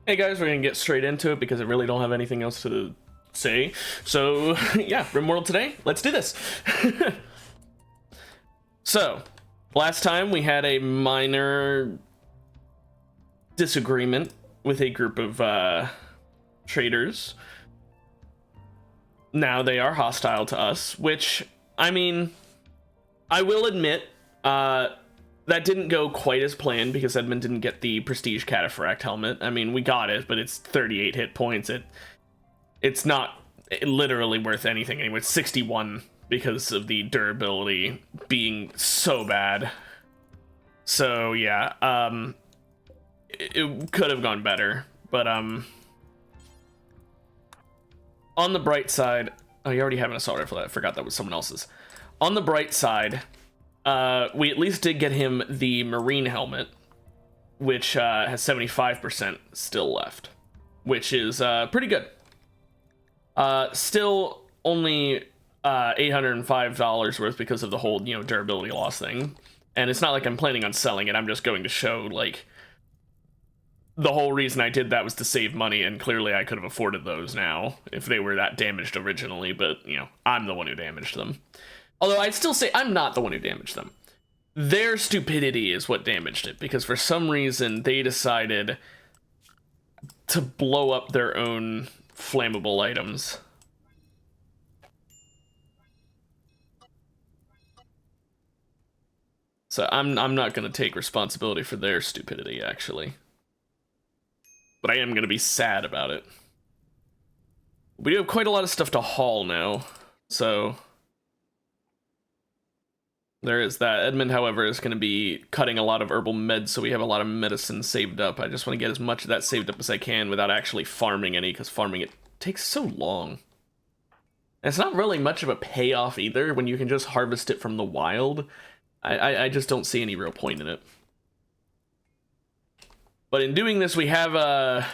Hey guys, we're gonna get straight into it because I really don't have anything else to say. So yeah, Rimworld today. Let's do this. So, last time we had a minor disagreement with a group of traders. Now they are hostile to us, which, I mean, I will admit, that didn't go quite as planned because Edmund didn't get the Prestige Cataphract helmet. I mean, we got it, but it's 38 hit points. It's not literally worth anything anyway. It's 61 because of the durability being so bad. So yeah, it could have gone better, but on the bright side, oh, you already have an assault rifle. I forgot that was someone else's. On the bright side, we at least did get him the Marine helmet, which has 75% still left, which is pretty good. Still only $805 worth because of the whole, durability loss thing. And it's not like I'm planning on selling it. I'm just going to show, like, the whole reason I did that was to save money, and clearly I could have afforded those now if they were that damaged originally, but, I'm the one who damaged them. Although I'd still say I'm not the one who damaged them. Their stupidity is what damaged it, because for some reason they decided to blow up their own flammable items. So I'm not going to take responsibility for their stupidity, actually. But I am going to be sad about it. We do have quite a lot of stuff to haul now, so there is that. Edmund, however, is going to be cutting a lot of herbal meds, so we have a lot of medicine saved up. I just want to get as much of that saved up as I can without actually farming any, because farming it takes so long. And it's not really much of a payoff either when you can just harvest it from the wild. I just don't see any real point in it. But in doing this, we have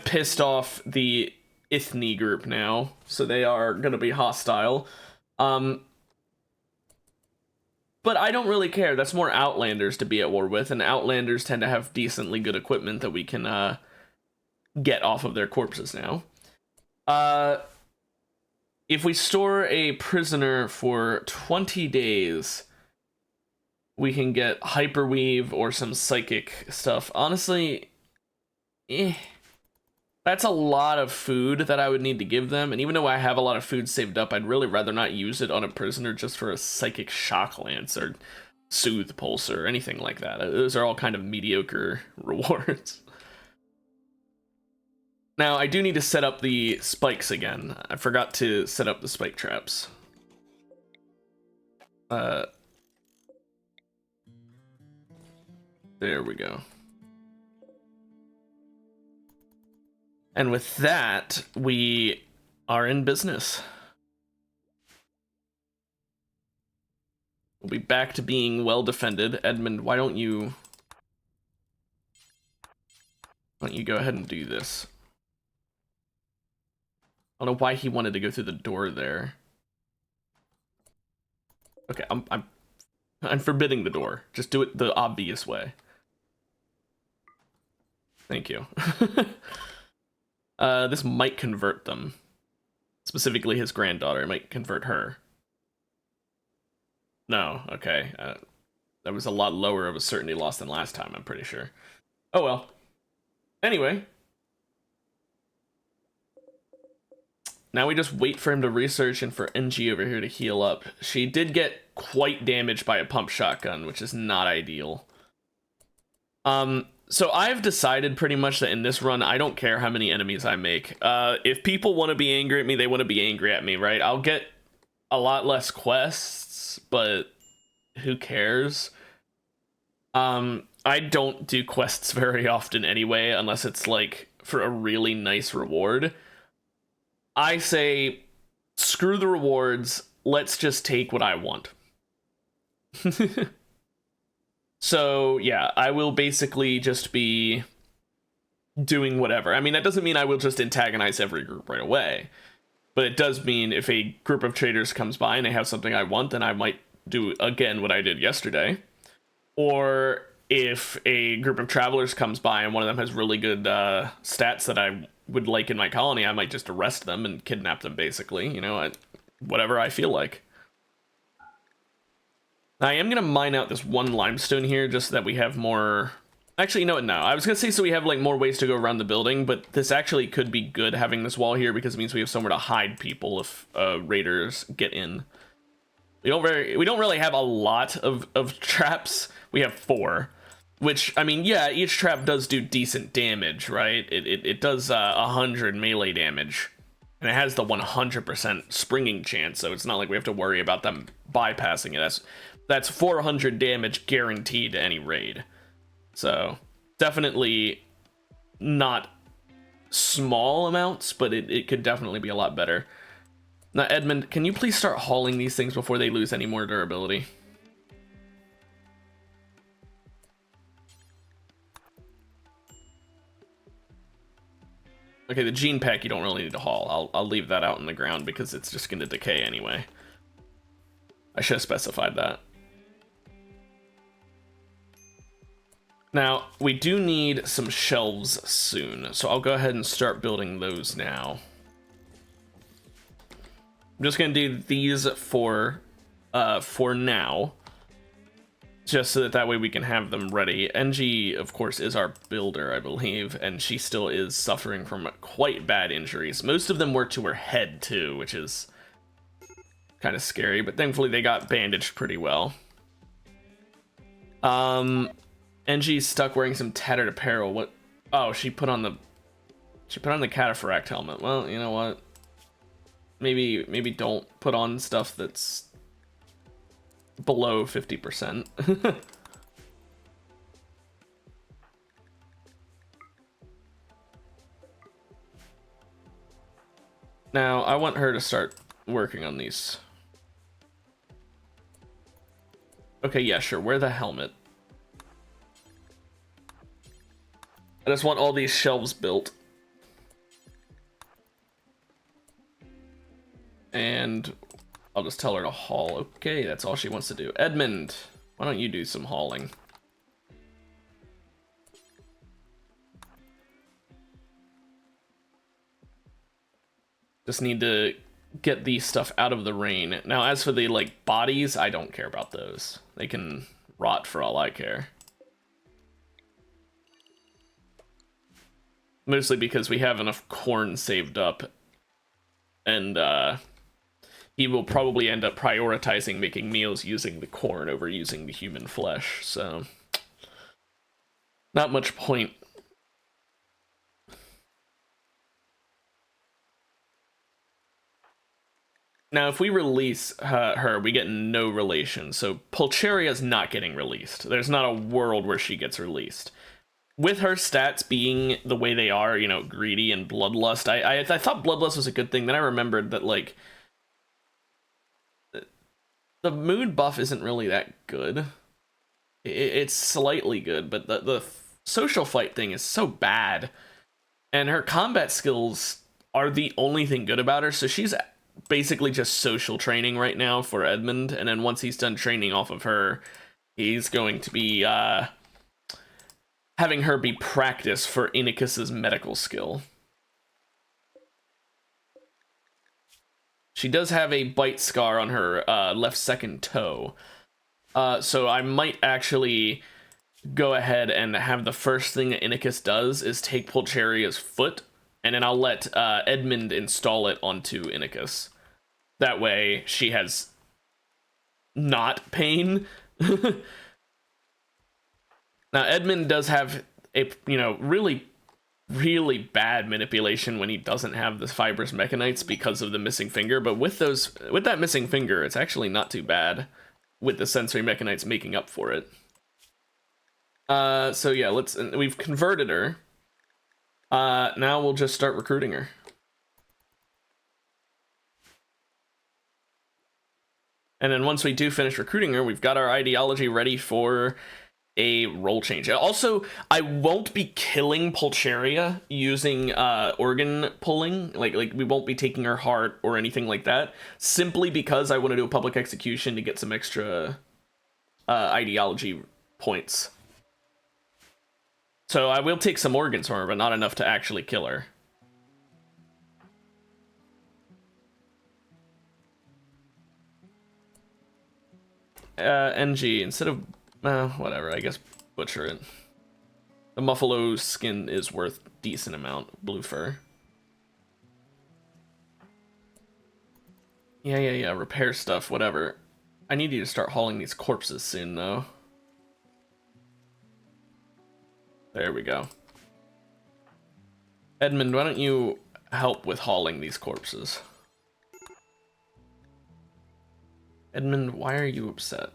pissed off the Ithni group now, so they are going to be hostile. But I don't really care. That's more Outlanders to be at war with, and Outlanders tend to have decently good equipment that we can get off of their corpses now. If we store a prisoner for 20 days, we can get Hyperweave or some psychic stuff. Honestly, that's a lot of food that I would need to give them, and even though I have a lot of food saved up, I'd really rather not use it on a prisoner just for a Psychic Shock Lance or Soothe Pulse or anything like that. Those are all kind of mediocre rewards. Now, I do need to set up the spikes again. I forgot to set up the spike traps. There we go. And with that, we are in business. We'll be back to being well defended. Edmund, why don't you go ahead and do this? I don't know why he wanted to go through the door there. Okay, I'm forbidding the door. Just do it the obvious way. Thank you. This might convert them. Specifically his granddaughter. It might convert her. No, okay. That was a lot lower of a certainty loss than last time, I'm pretty sure. Oh well. Anyway. Now we just wait for him to research and for NG over here to heal up. She did get quite damaged by a pump shotgun, which is not ideal. So I've decided pretty much that in this run, I don't care how many enemies I make. If people want to be angry at me, they want to be angry at me, right? I'll get a lot less quests, but who cares? I don't do quests very often anyway, unless it's like for a really nice reward. I say, screw the rewards, let's just take what I want. So, yeah, I will basically just be doing whatever. I mean, that doesn't mean I will just antagonize every group right away. But it does mean if a group of traders comes by and they have something I want, then I might do, again, what I did yesterday. Or if a group of travelers comes by and one of them has really good stats that I would like in my colony, I might just arrest them and kidnap them, basically. You know, whatever I feel like. I am going to mine out this one limestone here just so that we have more... Actually, you know what? No. I was going to say so we have like more ways to go around the building, but this actually could be good having this wall here because it means we have somewhere to hide people if raiders get in. We don't really have a lot of traps. We have 4, which, I mean, yeah, each trap does do decent damage, right? It does 100 melee damage, and it has the 100% springing chance, so it's not like we have to worry about them bypassing it. That's 400 damage guaranteed to any raid. So definitely not small amounts, but it could definitely be a lot better. Now, Edmund, can you please start hauling these things before they lose any more durability? Okay, the gene pack you don't really need to haul. I'll leave that out in the ground because it's just going to decay anyway. I should have specified that. Now, we do need some shelves soon, so I'll go ahead and start building those now. I'm just going to do these for now, just so that way we can have them ready. NG, of course, is our builder, I believe, and she still is suffering from quite bad injuries. Most of them were to her head, too, which is kind of scary, but thankfully they got bandaged pretty well. NG's stuck wearing some tattered apparel. What? Oh, she put on the cataphract helmet. Well, you know what? Maybe don't put on stuff that's below 50%. Now, I want her to start working on these. Okay, yeah, sure. Wear the helmet. I just want all these shelves built. And I'll just tell her to haul. Okay, that's all she wants to do. Edmund, why don't you do some hauling? Just need to get the stuff out of the rain. Now, as for the, like, bodies, I don't care about those. They can rot for all I care. Mostly because we have enough corn saved up. And, he will probably end up prioritizing making meals using the corn over using the human flesh, so not much point. Now, if we release her, we get no relation, so Pulcheria's not getting released. There's not a world where she gets released. With her stats being the way they are, you know, greedy and bloodlust, I thought bloodlust was a good thing, then I remembered that, like, the mood buff isn't really that good. It's slightly good, but the social fight thing is so bad. And her combat skills are the only thing good about her, so she's basically just social training right now for Edmund, and then once he's done training off of her, he's going to be having her be practice for Inicus's medical skill. She does have a bite scar on her left second toe. So I might actually go ahead and have the first thing that Inicus does is take Pulcheria's foot, and then I'll let Edmund install it onto Inicus. That way she has not pain. Now, Edmund does have a, you know, really bad manipulation when he doesn't have the fibrous mechanites because of the missing finger, but with that missing finger, it's actually not too bad with the sensory mechanites making up for it. So yeah, we've converted her. Now we'll just start recruiting her. And then once we do finish recruiting her, we've got our ideology ready for a role change. Also, I won't be killing Pulcheria using organ pulling. Like we won't be taking her heart or anything like that, simply because I want to do a public execution to get some extra ideology points. So I will take some organs from her, but not enough to actually kill her. NG, instead of... whatever, I guess butcher it. The Muffalo skin is worth decent amount. Blue fur. Yeah, repair stuff, whatever. I need you to start hauling these corpses soon, though. There we go. Edmund, why don't you help with hauling these corpses? Edmund, why are you upset?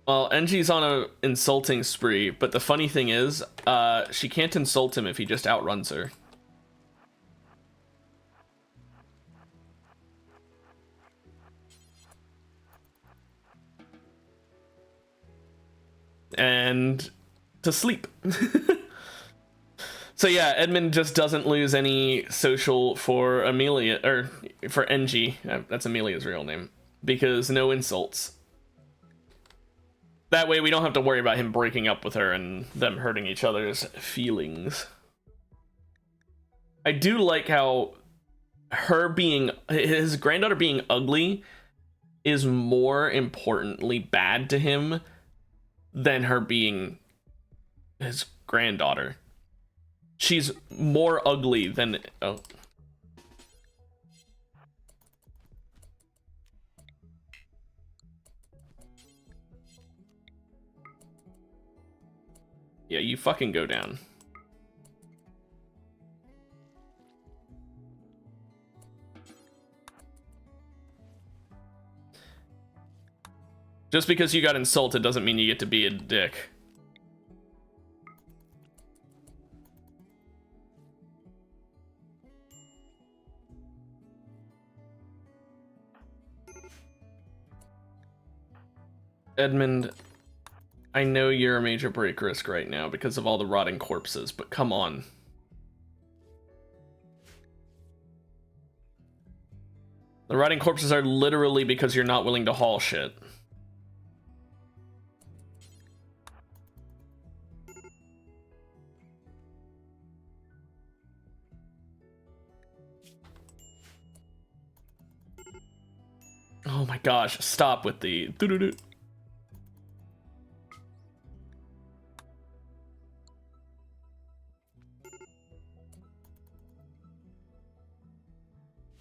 Well, NG's on a insulting spree, but the funny thing is, she can't insult him if he just outruns her. And to sleep. So yeah, Edmund just doesn't lose any social for Amelia, or for NG. That's Amelia's real name. Because no insults. That way we don't have to worry about him breaking up with her and them hurting each other's feelings. I do like how his granddaughter being ugly is more importantly bad to him than her being his granddaughter. She's more ugly than... Oh. Yeah, you fucking go down. Just because you got insulted doesn't mean you get to be a dick. Edmund, I know you're a major break risk right now because of all the rotting corpses, but come on. The rotting corpses are literally because you're not willing to haul shit. Oh my gosh, stop with the doo-doo-doo.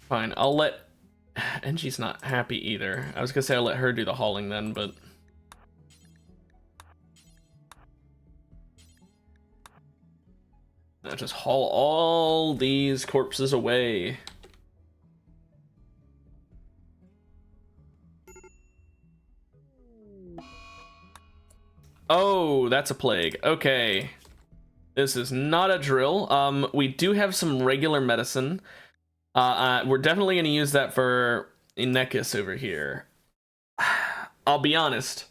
Fine, I'll let... NG's not happy either. I was gonna say I'll let her do the hauling then, but... Now just haul all these corpses away. Oh, that's a plague. Okay. This is not a drill. We do have some regular medicine. We're definitely going to use that for Inekis over here. I'll be honest.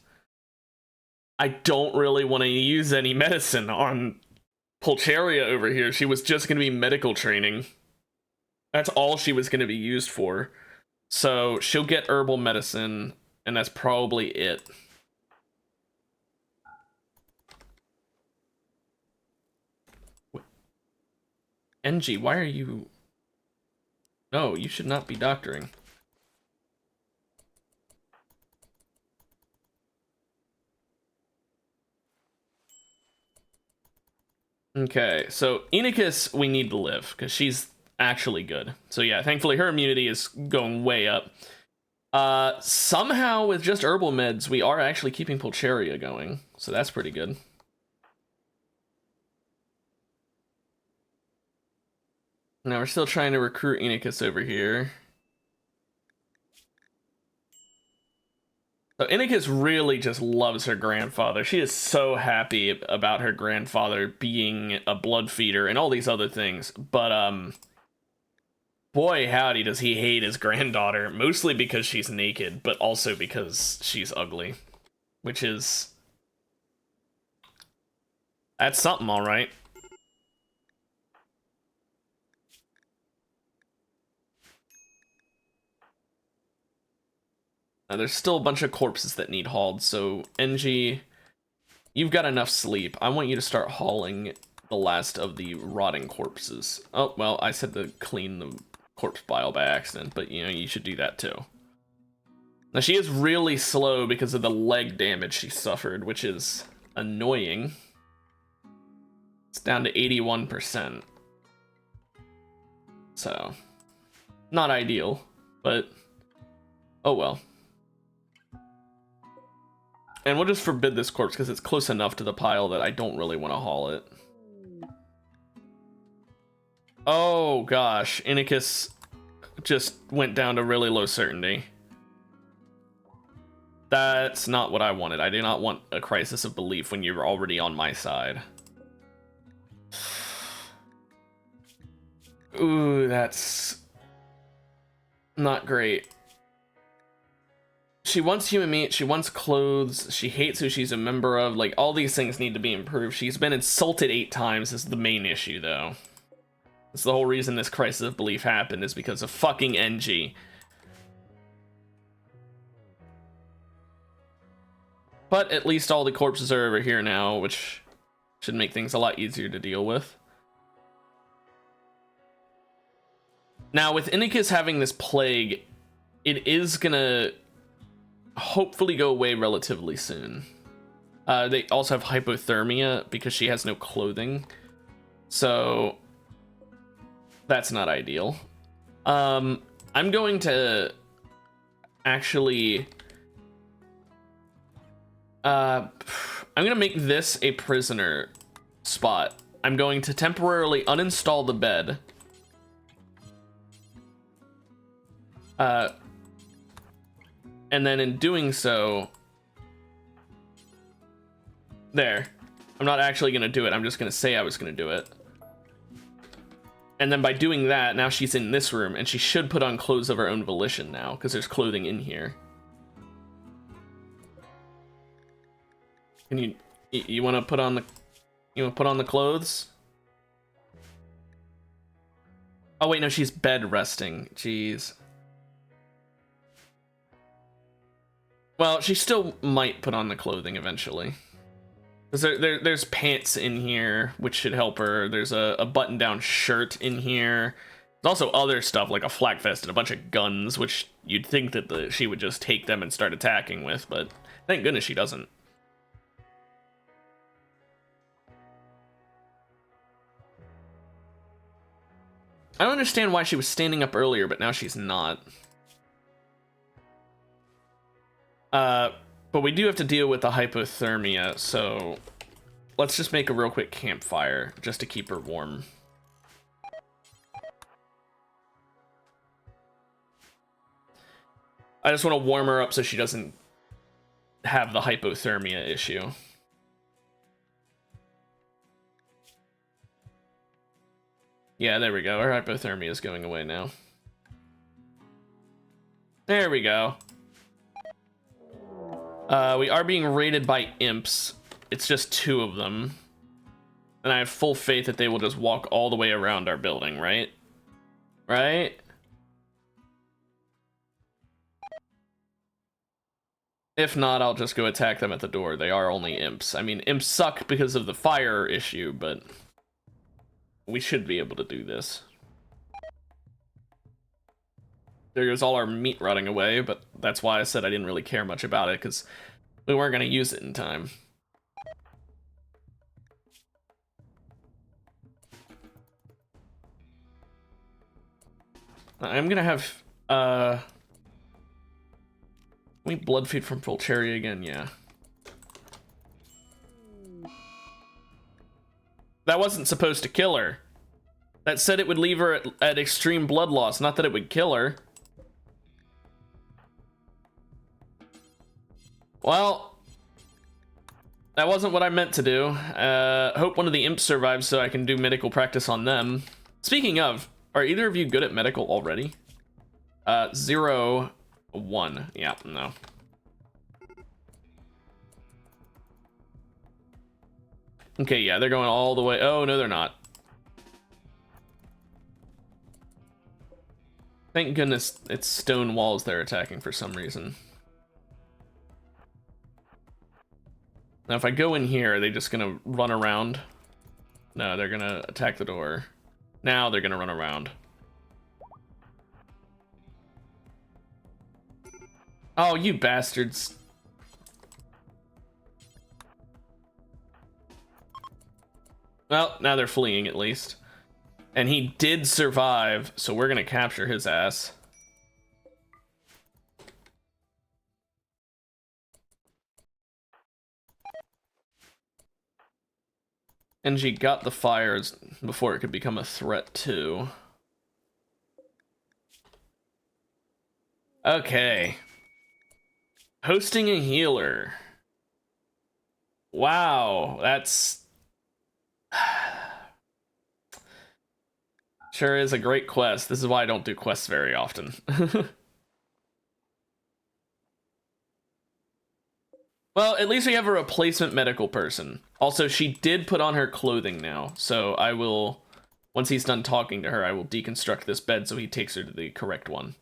I don't really want to use any medicine on Pulcheria over here. She was just going to be medical training. That's all she was going to be used for. So she'll get herbal medicine, and that's probably it. NG, why are you... No, you should not be doctoring. Okay, so Inekis we need to live, because she's actually good. So yeah, thankfully her immunity is going way up. Somehow with just herbal meds, we are actually keeping Pulcheria going, so that's pretty good. Now we're still trying to recruit Inekis over here. So Inekis really just loves her grandfather. She is so happy about her grandfather being a blood feeder and all these other things. But, boy howdy does he hate his granddaughter. Mostly because she's naked, but also because she's ugly. Which is... That's something, alright. There's still a bunch of corpses that need hauled, so NG, You've got enough sleep. I want you to start hauling the last of the rotting corpses. Oh, well, I said to clean the corpse pile by accident, but you know, you should do that too. Now, she is really slow because of the leg damage she suffered, which is annoying. It's down to 81%. So, not ideal, but oh well. And we'll just forbid this corpse because it's close enough to the pile that I don't really want to haul it. Oh gosh, Inicus just went down to really low certainty. That's not what I wanted. I do not want a crisis of belief when you're already on my side. Ooh, that's not great. She wants human meat, she wants clothes, she hates who she's a member of. Like, all these things need to be improved. She's been insulted 8 times is the main issue, though. That's the whole reason this crisis of belief happened, is because of fucking NG. But at least all the corpses are over here now, which should make things a lot easier to deal with. Now, with Inicus having this plague, it is gonna hopefully go away relatively soon. They also have hypothermia because she has no clothing. So that's not ideal. I'm going to actually... I'm going to make this a prisoner spot. I'm going to temporarily uninstall the bed. And then in doing so... There. I'm not actually going to do it. I'm just going to say I was going to do it. And then by doing that, now she's in this room, and she should put on clothes of her own volition now, because there's clothing in here. Can you want to put on the clothes? Oh wait, no, she's bed resting. Jeez. Well, she still might put on the clothing eventually. There's pants in here, which should help her. There's a button-down shirt in here. There's also other stuff, like a flak vest and a bunch of guns, which you'd think that she would just take them and start attacking with, but thank goodness she doesn't. I don't understand why she was standing up earlier, but now she's not. But we do have to deal with the hypothermia, so let's just make a real quick campfire just to keep her warm. I just want to warm her up so she doesn't have the hypothermia issue. Yeah, there we go. Our hypothermia is going away now. There we go. We are being raided by imps. It's just 2 of them. And I have full faith that they will just walk all the way around our building, right? Right? If not, I'll just go attack them at the door. They are only imps. I mean, imps suck because of the fire issue, but we should be able to do this. There goes all our meat rotting away, but that's why I said I didn't really care much about it, because we weren't going to use it in time. I'm going to have, we blood feed from Fulcheria again, yeah. That wasn't supposed to kill her. That said it would leave her at extreme blood loss, not that it would kill her. Well, that wasn't what I meant to do. Hope one of the imps survives so I can do medical practice on them. Speaking of, are either of you good at medical already? 0, 1. Yeah, no. Okay, yeah, they're going all the way. Oh, no, they're not. Thank goodness it's stone walls they're attacking for some reason. Now, if I go in here, are they just gonna run around? No, they're gonna attack the door. Now they're gonna run around. Oh, you bastards. Well, now they're fleeing at least. And he did survive, so we're gonna capture his ass. And she got the fires before it could become a threat too. Okay. Hosting a healer. Wow, that's... Sure is a great quest. This is why I don't do quests very often. Well, at least we have a replacement medical person. Also, she did put on her clothing now, so I will, once he's done talking to her, I will deconstruct this bed so he takes her to the correct one.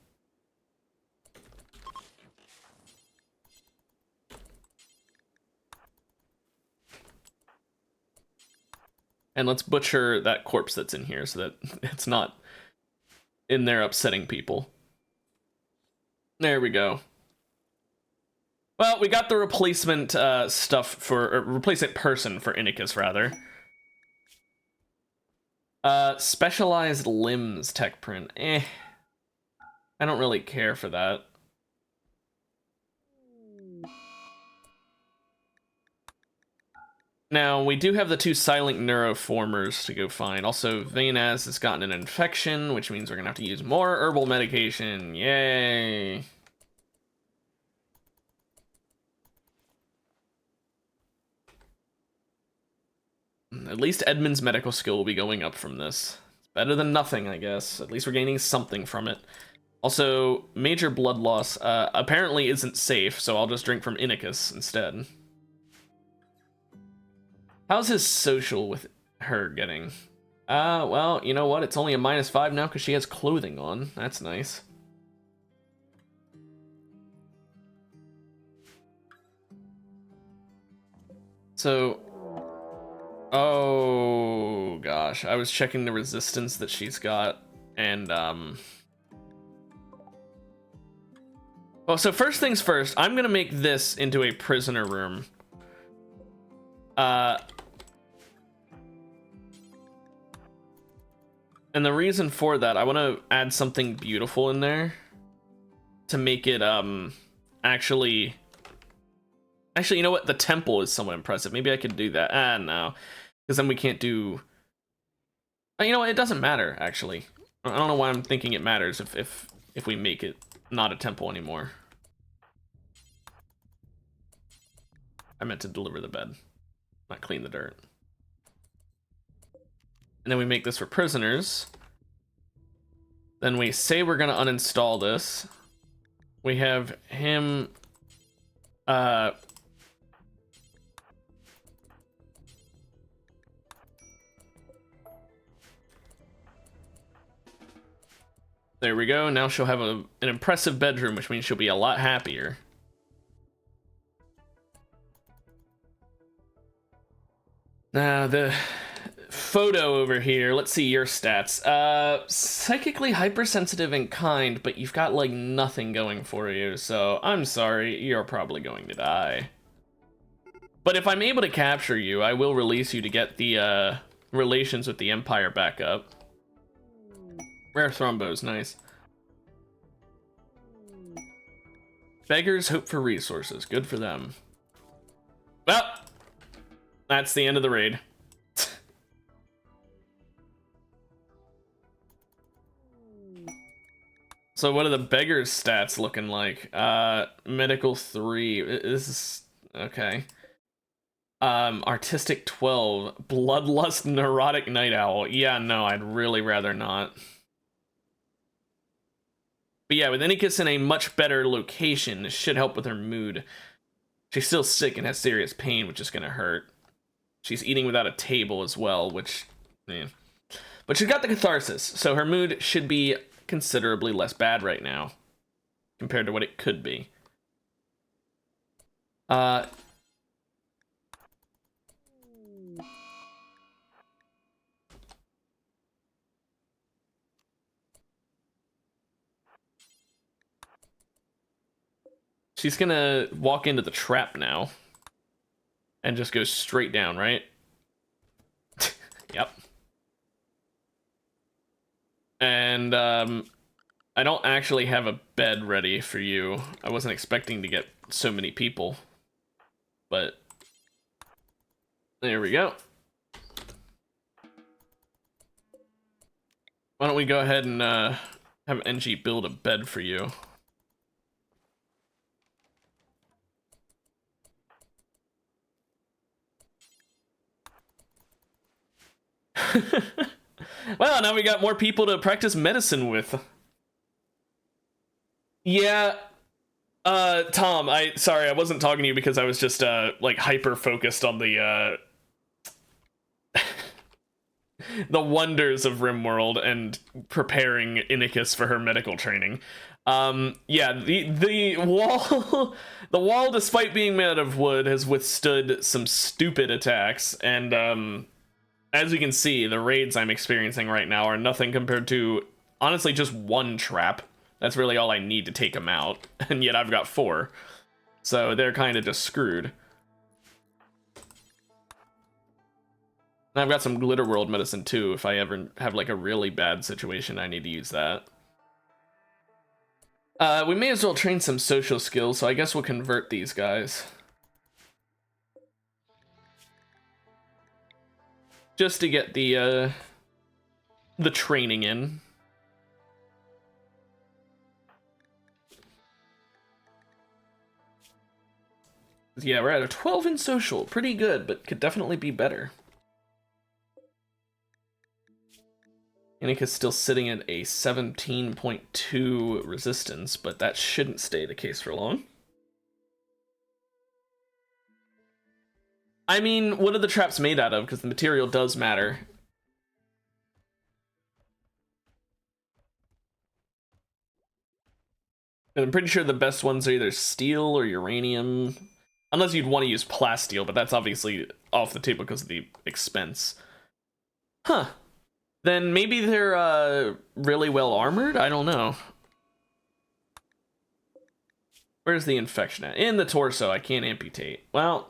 And let's butcher that corpse that's in here so that it's not in there upsetting people. There we go. Well, we got the replacement stuff for, or replacement person for Inicus, rather. Specialized limbs tech print. I don't really care for that. Now, we do have the 2 silent neuroformers to go find. Also, Vaynaz has gotten an infection, which means we're gonna have to use more herbal medication. Yay! At least Edmund's medical skill will be going up from this. It's better than nothing, I guess. At least we're gaining something from it. Also, major blood loss apparently isn't safe, so I'll just drink from Inicus instead. How's his social with her getting? Well, you know what? It's only a -5 now because she has clothing on. That's nice. So... Oh, gosh. I was checking the resistance that she's got, and, well, so first things first, I'm gonna make this into a prisoner room. And the reason for that, I want to add something beautiful in there to make it, actually, you know what? The temple is somewhat impressive. Maybe I could do that. No. Because then we can't do... You know what? It doesn't matter, actually. I don't know why I'm thinking it matters if we make it not a temple anymore. I meant to deliver the bed, not clean the dirt. And then we make this for prisoners. Then we say we're gonna uninstall this. We have him there we go. Now she'll have an impressive bedroom, which means she'll be a lot happier. Now the photo over here, let's see your stats. Psychically hypersensitive and kind, but you've got like nothing going for you, so I'm sorry, you're probably going to die. But if I'm able to capture you, I will release you to get the relations with the Empire back up. Rare thrombos, nice. Beggars hope for resources, good for them. Well, that's the end of the raid. So what are the beggars' stats looking like? Medical 3. This is okay. Artistic 12. Bloodlust neurotic night owl. Yeah, no, I'd really rather not. But yeah, with Inicus in a much better location, this should help with her mood. She's still sick and has serious pain, which is gonna hurt. She's eating without a table as well, which, yeah. But she's got the catharsis, so her mood should be considerably less bad right now compared to what it could be. She's gonna walk into the trap now. And just go straight down, right? Yep. And, I don't actually have a bed ready for you. I wasn't expecting to get so many people. But there we go. Why don't we go ahead and have NG build a bed for you. Well, now we got more people to practice medicine with. Yeah. Tom, sorry, I wasn't talking to you because I was just like hyper focused on the the wonders of Rimworld and preparing Inicus for her medical training. Yeah, the wall the wall, despite being made out of wood, has withstood some stupid attacks, and as you can see, the raids I'm experiencing right now are nothing compared to, honestly, just one trap. That's really all I need to take them out, and yet I've got 4. So they're kind of just screwed. And I've got some Glitter World medicine too, if I ever have like a really bad situation, I need to use that. We may as well train some social skills, so I guess we'll convert these guys. Just to get the training in. Yeah, we're at a 12 in social. Pretty good, but could definitely be better. Inika's still sitting at a 17.2 resistance, but that shouldn't stay the case for long. I mean, what are the traps made out of? Because the material does matter. And I'm pretty sure the best ones are either steel or uranium. Unless you'd want to use plasteel, but that's obviously off the table because of the expense. Huh. Then maybe they're really well armored? I don't know. Where's the infection at? In the torso. I can't amputate. Well,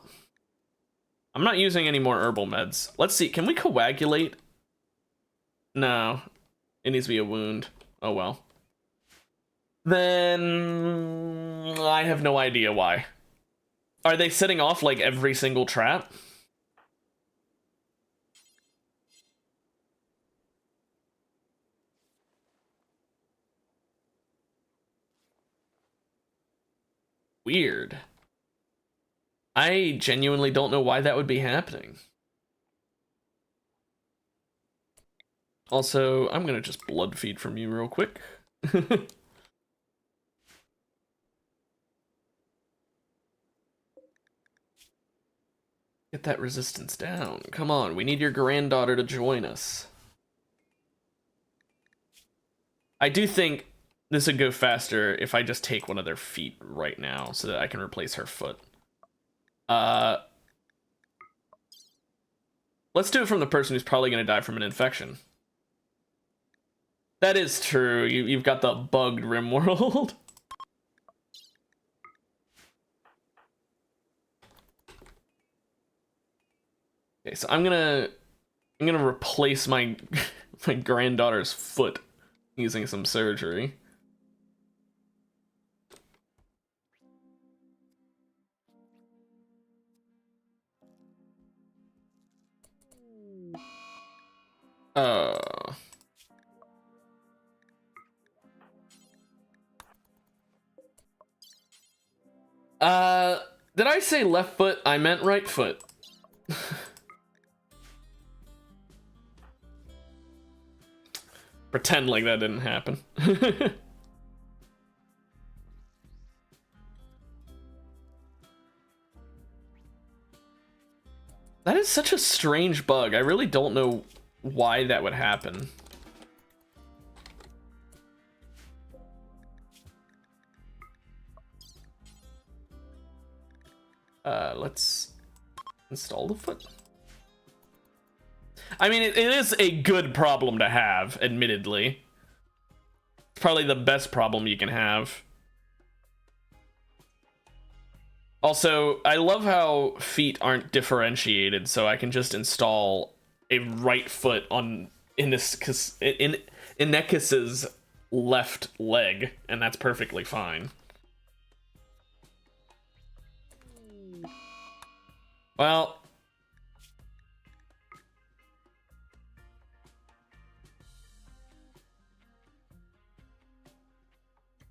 I'm not using any more herbal meds. Let's see. Can we coagulate? No. It needs to be a wound. Oh well. Then I have no idea why. Are they setting off like every single trap? Weird. I genuinely don't know why that would be happening. Also, I'm gonna just blood feed from you real quick. Get that resistance down. Come on, we need your granddaughter to join us. I do think this would go faster if I just take one of their feet right now so that I can replace her foot. Let's do it from the person who's probably going to die from an infection. That is true. You've got the bugged Rimworld. Okay, so I'm gonna replace my my granddaughter's foot using some surgery. Did I say left foot? I meant right foot. Pretend like that didn't happen. That is such a strange bug. I really don't know why that would happen. Let's install the foot. I mean, it is a good problem to have, admittedly. It's probably the best problem you can have. Also, I love how feet aren't differentiated, so I can just install a right foot on Inekis's left leg, and that's perfectly fine. Well,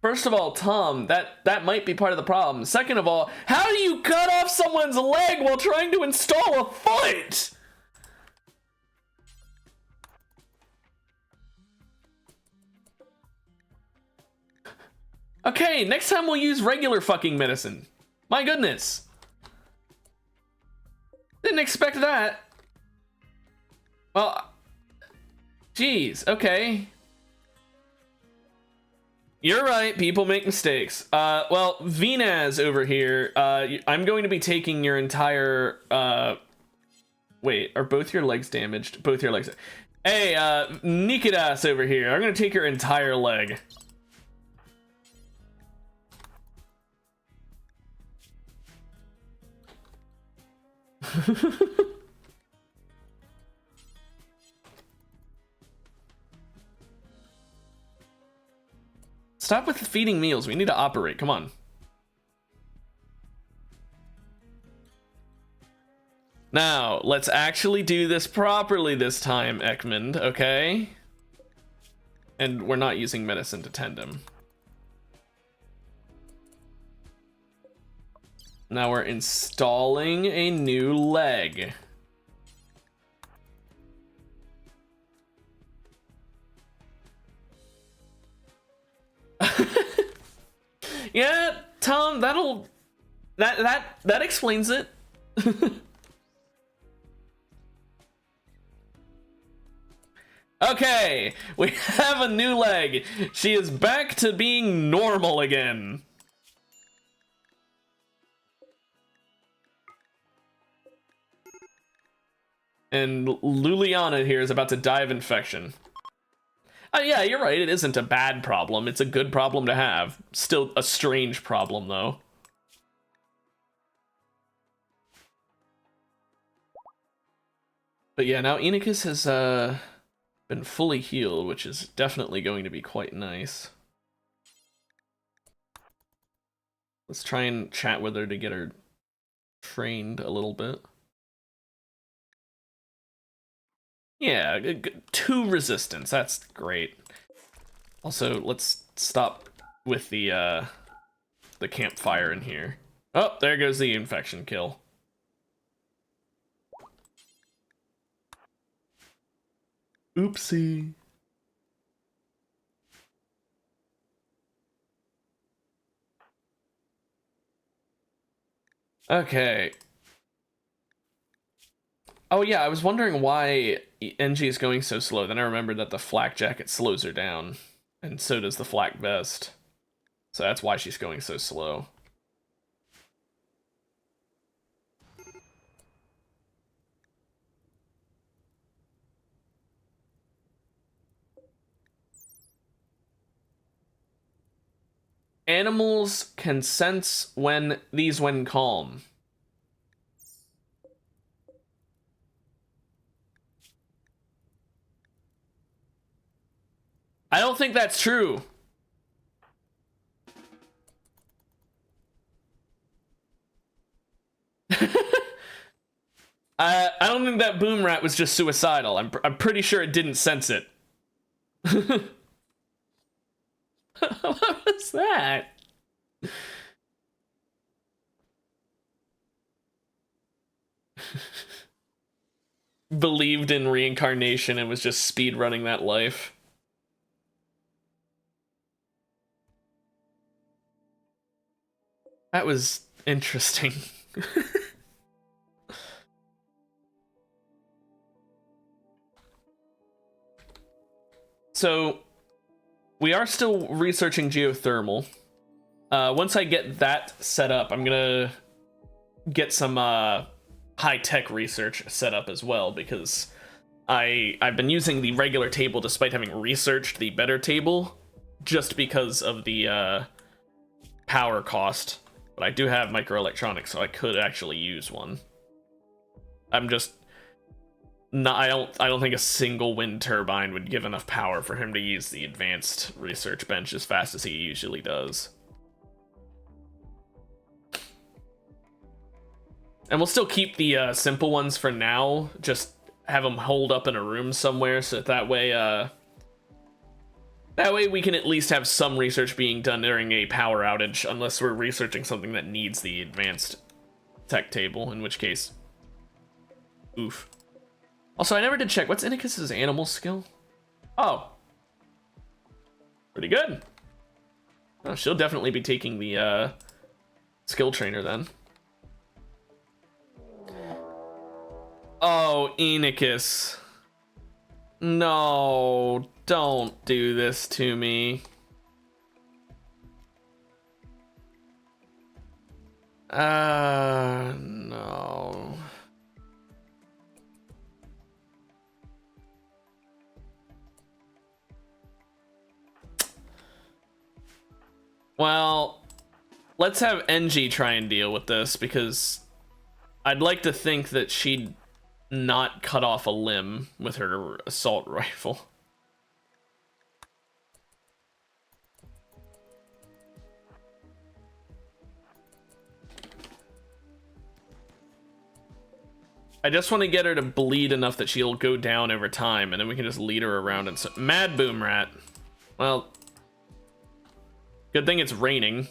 first of all, Tom, that might be part of the problem. Second of all, how do you cut off someone's leg while trying to install a foot? Okay, next time we'll use regular fucking medicine. My goodness. Didn't expect that. Well, geez, okay. You're right, people make mistakes. Well, Vinaz over here, I'm going to be taking your entire, wait, are both your legs damaged? Both your legs. Hey, Nikidas over here, I'm gonna take your entire leg. Stop with feeding meals. We need to operate. Come on. Now, let's actually do this properly this time, Ekmund, okay? And we're not using medicine to tend him. Now we're installing a new leg. Yeah, Tom, that explains it. Okay, we have a new leg. She is back to being normal again. And Luliana here is about to die of infection. Yeah, you're right. It isn't a bad problem. It's a good problem to have. Still a strange problem, though. But yeah, now Enikus has been fully healed, which is definitely going to be quite nice. Let's try and chat with her to get her trained a little bit. Yeah, 2 resistance. That's great. Also, let's stop with the campfire in here. Oh, there goes the infection kill. Oopsie. Okay. Oh yeah, I was wondering why NG is going so slow. Then I remembered that the flak jacket slows her down, and so does the flak vest. So that's why she's going so slow. Animals can sense when calm. I don't think that's true. I don't think that boom rat was just suicidal. I'm pretty sure it didn't sense it. What was that? Believed in reincarnation and was just speed running that life. That was interesting. So, we are still researching geothermal. Once I get that set up, I'm gonna get some high-tech research set up as well, because I've been using the regular table despite having researched the better table, just because of the power cost. But But I do have microelectronics, so I could actually use one. I'm just not. I don't think a single wind turbine would give enough power for him to use the advanced research bench as fast as he usually does. And we'll still keep the simple ones for now. Just have them hold up in a room somewhere, so that way we can at least have some research being done during a power outage, unless we're researching something that needs the advanced tech table, in which case, oof. Also, I never did check, what's Inicus's animal skill? Oh. Pretty good. Oh, she'll definitely be taking the skill trainer then. Oh, Inicus. No, don't do this to me. No. Well, let's have NG try and deal with this, because I'd like to think that she'd not cut off a limb with her assault rifle. I just want to get her to bleed enough that she'll go down over time, and then we can just lead her around. And Mad Boom Rat. Well, good thing it's raining.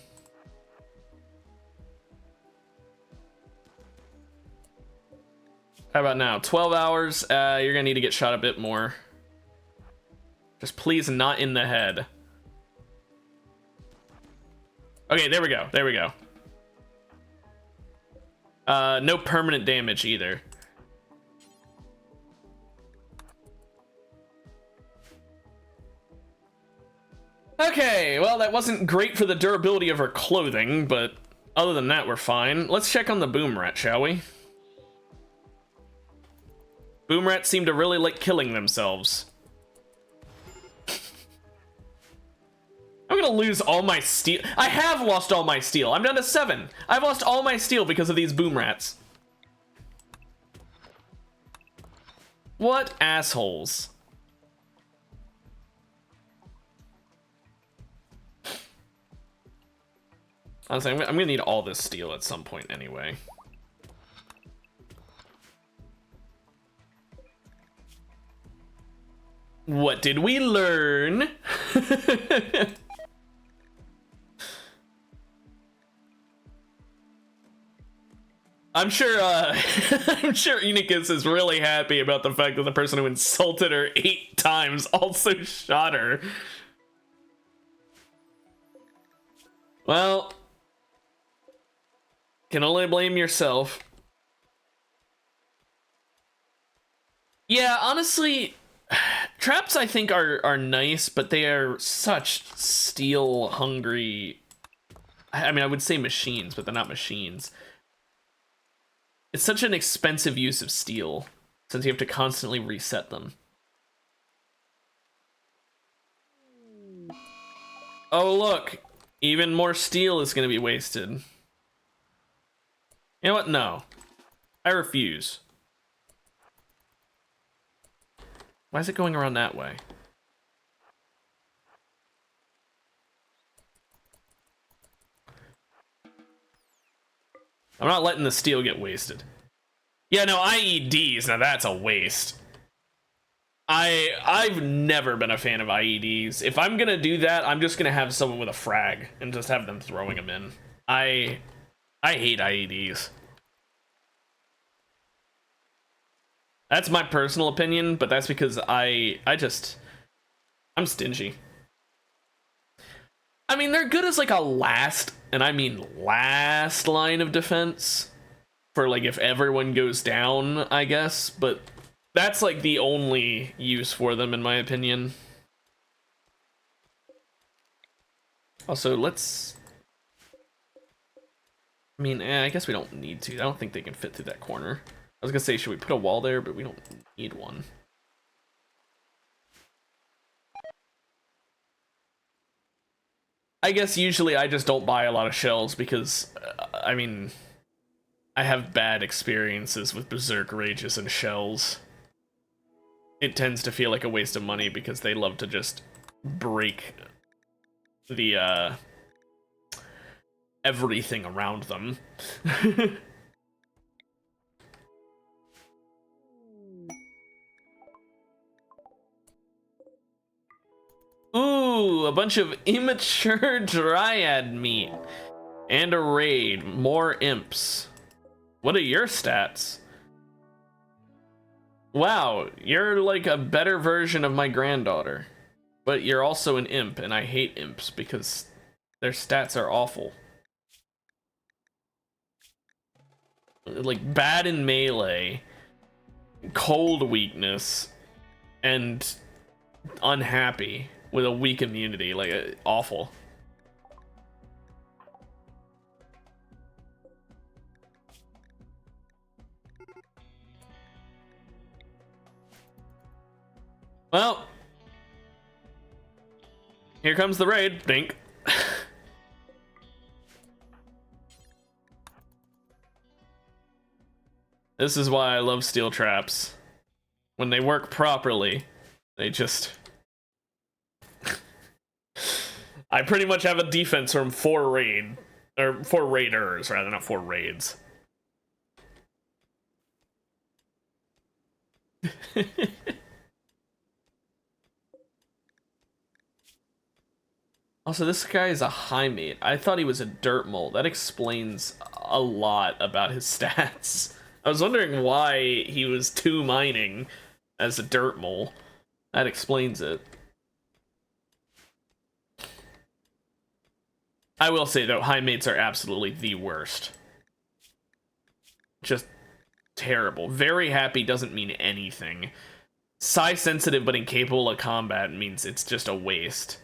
How about now? 12 hours. You're gonna need to get shot a bit more. Just please not in the head. Okay, there we go. There we go. No permanent damage either. Okay, well, that wasn't great for the durability of her clothing, but other than that, we're fine. Let's check on the Boom Rat, shall we? Boom Rats seem to really like killing themselves. I'm gonna lose all my steel. I have lost all my steel. I'm down to 7. I've lost all my steel because of these Boom Rats. What assholes. Honestly, I'm gonna need all this steel at some point anyway. What did we learn? I'm sure I'm sure Unicus is really happy about the fact that the person who insulted her 8 times also shot her. Well, can only blame yourself. Yeah, honestly, traps I think are nice, but they are such steel hungry. I mean, I would say machines, but they're not machines. It's such an expensive use of steel, since you have to constantly reset them. Oh look, even more steel is going to be wasted. You know what? No. I refuse. Why is it going around that way? I'm not letting the steel get wasted. Yeah, no, IEDs, now that's a waste. I've never been a fan of IEDs. If I'm gonna do that, I'm just gonna have someone with a frag and just have them throwing them in. I hate IEDs. That's my personal opinion, but that's because I'm stingy. I mean, they're good as like a last, and I mean last line of defense for like if everyone goes down, I guess, but that's like the only use for them in my opinion. Also, let's, I mean, I guess we don't need to. I don't think they can fit through that corner. I was gonna say, should we put a wall there, but we don't need one. I guess usually I just don't buy a lot of shells because, I mean, I have bad experiences with Berserk Rages and shells. It tends to feel like a waste of money because they love to just break the, everything around them. Ooh, a bunch of immature dryad meat. And a raid. More imps. What are your stats? Wow, you're like a better version of my granddaughter. But you're also an imp, and I hate imps because their stats are awful. Like, bad in melee, cold weakness, and unhappy with a weak immunity. Like, awful. Well, here comes the raid. Dink. This is why I love steel traps. When they work properly, they just... I pretty much have a defense from 4 raiders, rather, not 4 raids. Also, this guy is a high mate. I thought he was a dirt mole. That explains a lot about his stats. I was wondering why he was 2 mining as a dirt mole. That explains it. I will say, though, high mates are absolutely the worst. Just terrible. Very happy doesn't mean anything. Psi sensitive but incapable of combat means it's just a waste.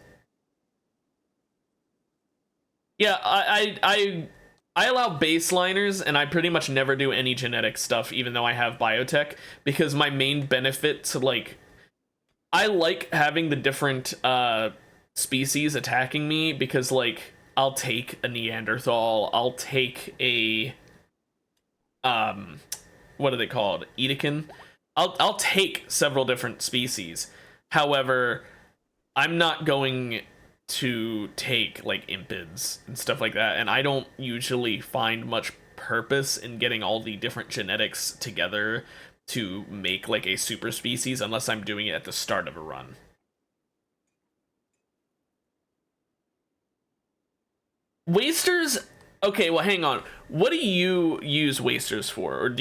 Yeah, I allow baseliners, and I pretty much never do any genetic stuff, even though I have biotech, because my main benefit to, like, I like having the different species attacking me, because, like, I'll take a Neanderthal, I'll take a what are they called? Edekin. I'll take several different species. However, I'm not going to take like impids and stuff like that, and I don't usually find much purpose in getting all the different genetics together to make like a super species unless I'm doing it at the start of a run. Wasters, okay, well hang on. What do you use wasters for? Or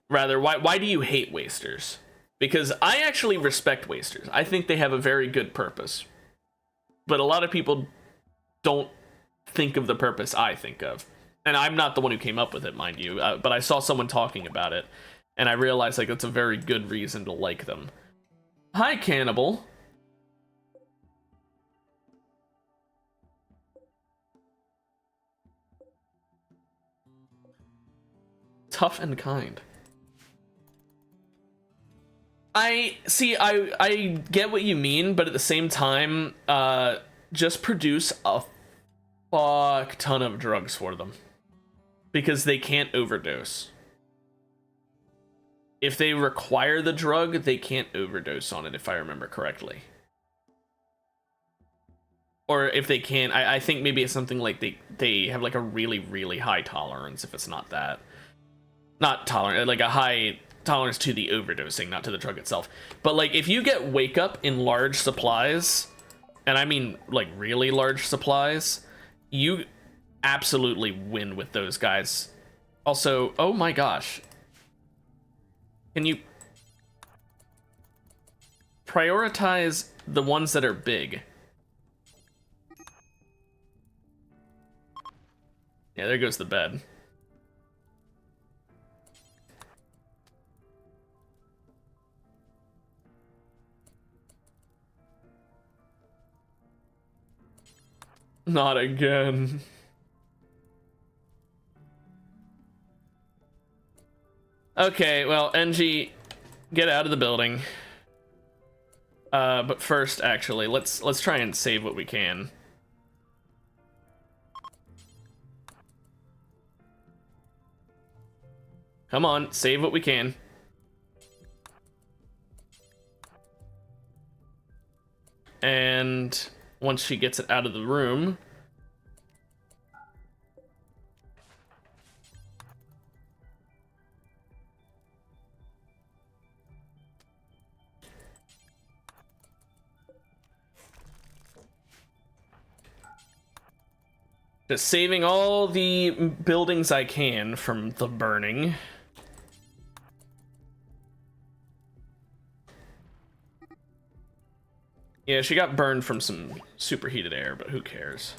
rather, why do you hate wasters? Because I actually respect wasters. I think they have a very good purpose. But a lot of people don't think of the purpose I think of. And I'm not the one who came up with it, mind you, but I saw someone talking about it, and I realized like that's a very good reason to like them. Hi, Cannibal. Tough and kind. I see, I get what you mean, but at the same time, just produce a fuck ton of drugs for them. Because they can't overdose. If they require the drug, they can't overdose on it, if I remember correctly. Or if they can, I think maybe it's something like they have like a really, really high tolerance, if it's not that. Not tolerant, like a high tolerance to the overdosing, not to the drug itself. But like if you get wake up in large supplies, and I mean like really large supplies, you absolutely win with those guys. Also, oh my gosh, can you prioritize the ones that are big? Yeah, there goes the bed. Not again. Okay, well, NG, get out of the building. But first, actually, let's try and save what we can. Come on, save what we can. And once she gets it out of the room, just saving all the buildings I can from the burning. Yeah, she got burned from some superheated air, but who cares?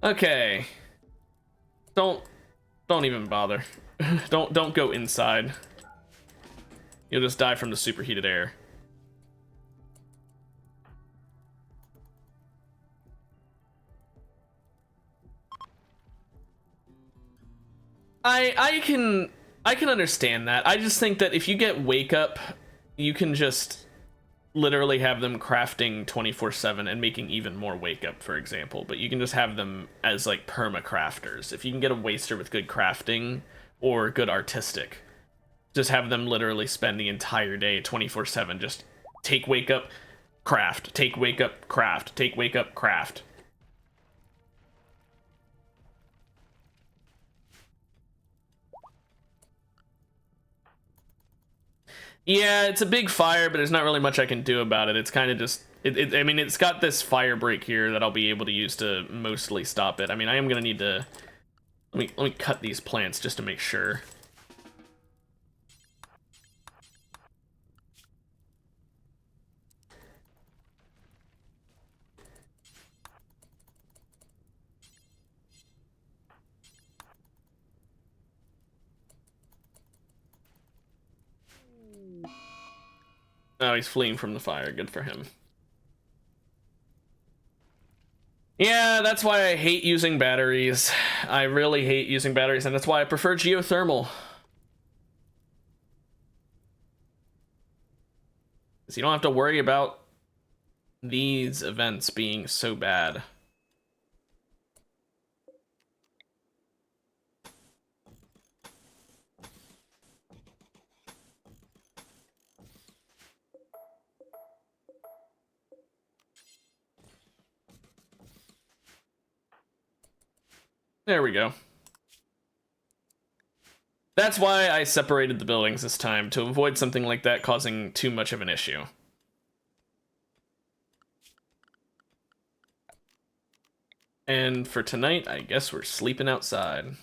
Okay. Don't even bother. Don't go inside. You'll just die from the superheated air. I can understand that. I just think that if you get wake up, you can just literally have them crafting 24/7 and making even more wake up, for example. But you can just have them as like perma crafters. If you can get a waster with good crafting or good artistic, just have them literally spend the entire day 24/7 just take wake up, craft, take wake up, craft, take wake up, craft. Yeah, it's a big fire, but there's not really much I can do about it. It's kind of just I mean, it's got this fire break here that I'll be able to use to mostly stop it. I mean, I am gonna need to let me cut these plants just to make sure. Oh, he's fleeing from the fire. Good for him. Yeah, that's why I hate using batteries. I really hate using batteries, and that's why I prefer geothermal. Because you don't have to worry about these events being so bad. There we go. That's why I separated the buildings this time, to avoid something like that causing too much of an issue. And for tonight, I guess we're sleeping outside.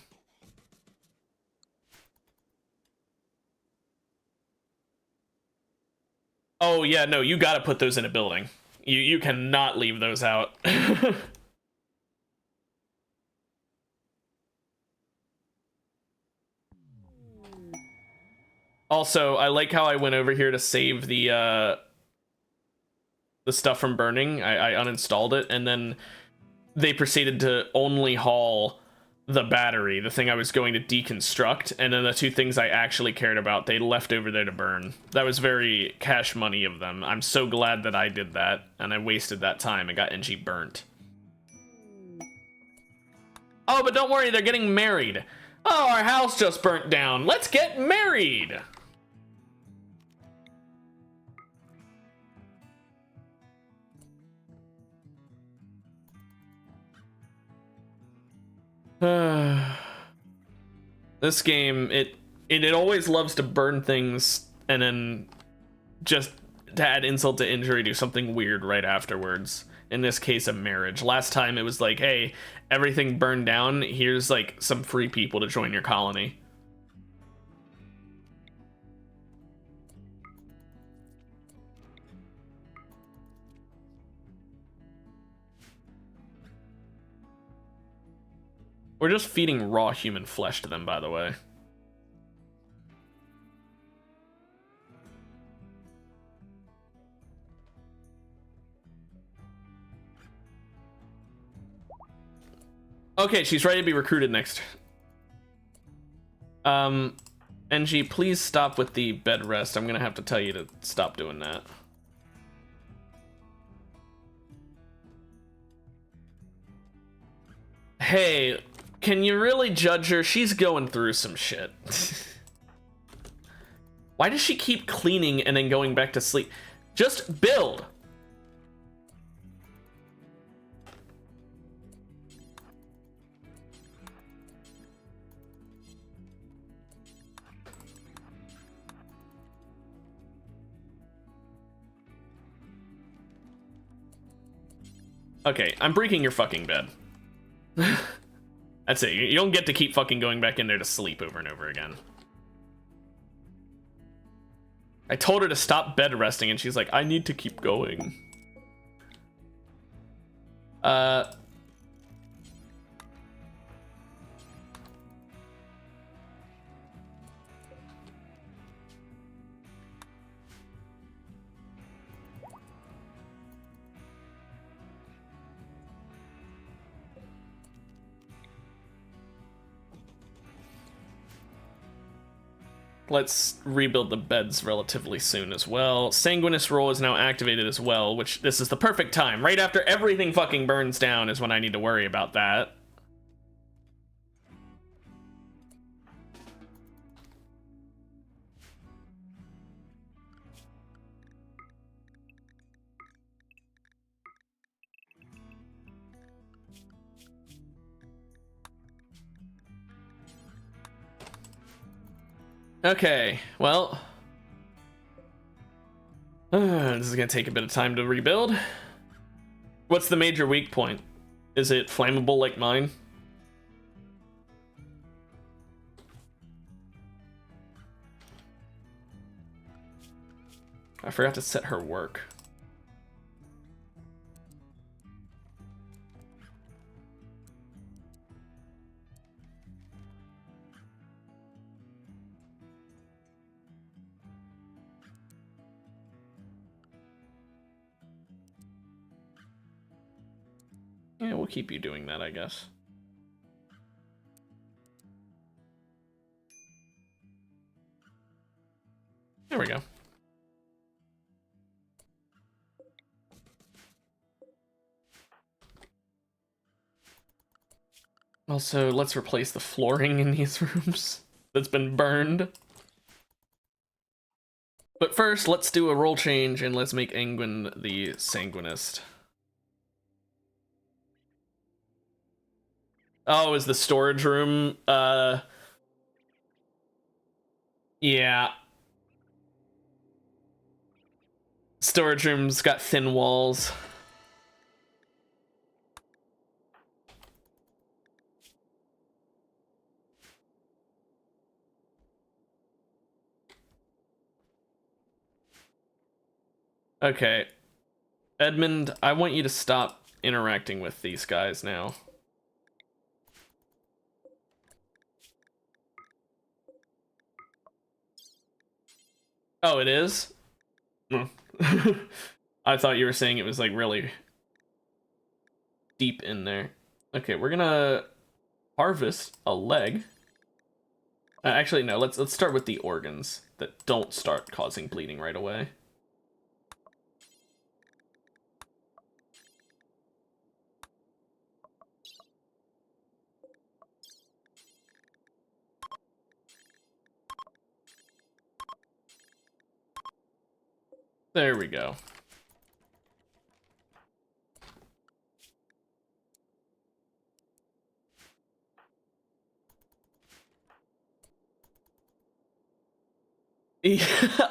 Oh yeah, no, you gotta put those in a building. You cannot leave those out. Also, I like how I went over here to save the stuff from burning. I uninstalled it, and then they proceeded to only haul the battery, the thing I was going to deconstruct, and then the two things I actually cared about, they left over there to burn. That was very cash money of them. I'm so glad that I did that, and I wasted that time and got NG burnt. Oh, but don't worry, they're getting married. Oh, our house just burnt down. Let's get married. This game, it always loves to burn things and then just to add insult to injury, do something weird right afterwards. In this case, a marriage. Last time it was like, hey, everything burned down. Here's like some free people to join your colony. We're just feeding raw human flesh to them, by the way. Okay, she's ready to be recruited next. NG, please stop with the bed rest. I'm gonna have to tell you to stop doing that. Hey, can you really judge her? She's going through some shit. Why does she keep cleaning and then going back to sleep? Just build. Okay, I'm breaking your fucking bed. That's it. You don't get to keep fucking going back in there to sleep over and over again. I told her to stop bed resting and she's like, I need to keep going. Let's rebuild the beds relatively soon as well. Sanguinous Roll is now activated as well, which this is the perfect time. Right after everything fucking burns down is when I need to worry about that. Okay, well, this is gonna take a bit of time to rebuild. What's the major weak point? Is it flammable like mine? I forgot to set her work. Yeah, we'll keep you doing that, I guess. There we go. Also, let's replace the flooring in these rooms that's been burned. But first, let's do a role change and let's make Angwin the Sanguinist. Oh, is the storage room, yeah. Storage room's got thin walls. Okay. Edmund, I want you to stop interacting with these guys now. Oh, it is? I thought you were saying it was like really deep in there. Okay, we're gonna harvest a leg. Actually, no, let's start with the organs that don't start causing bleeding right away. There we go.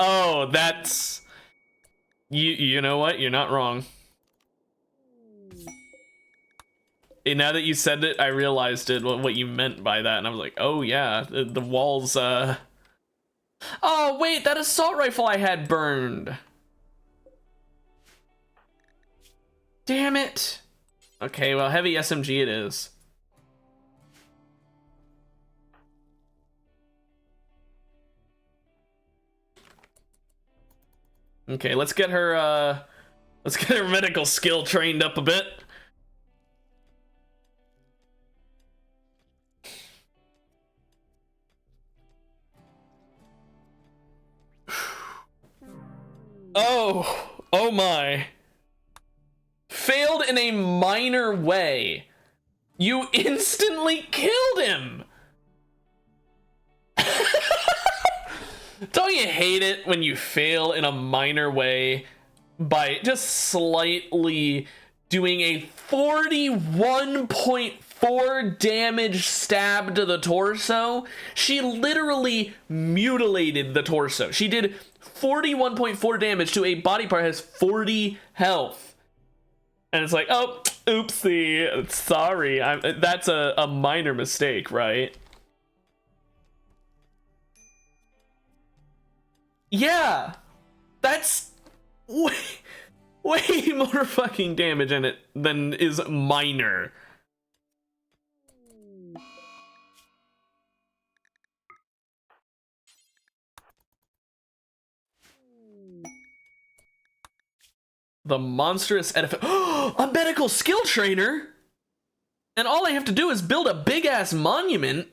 Oh, that's... You know what? You're not wrong. And now that you said it, I realized what you meant by that, and I was like, oh yeah, the walls, Oh, wait, that assault rifle I had burned. Damn it. Okay, well, heavy SMG it is. Okay, let's get her medical skill trained up a bit. Oh my. Failed in a minor way. You instantly killed him! Don't you hate it when you fail in a minor way by just slightly doing a 41.4 damage stab to the torso? She literally mutilated the torso. She did 41.4 damage to a body part that has 40 health. And it's like, oh, oopsie, sorry. That's a minor mistake, right? Yeah, that's way more fucking damage in it than is minor. The monstrous edifice. A medical skill trainer? And all I have to do is build a big ass monument?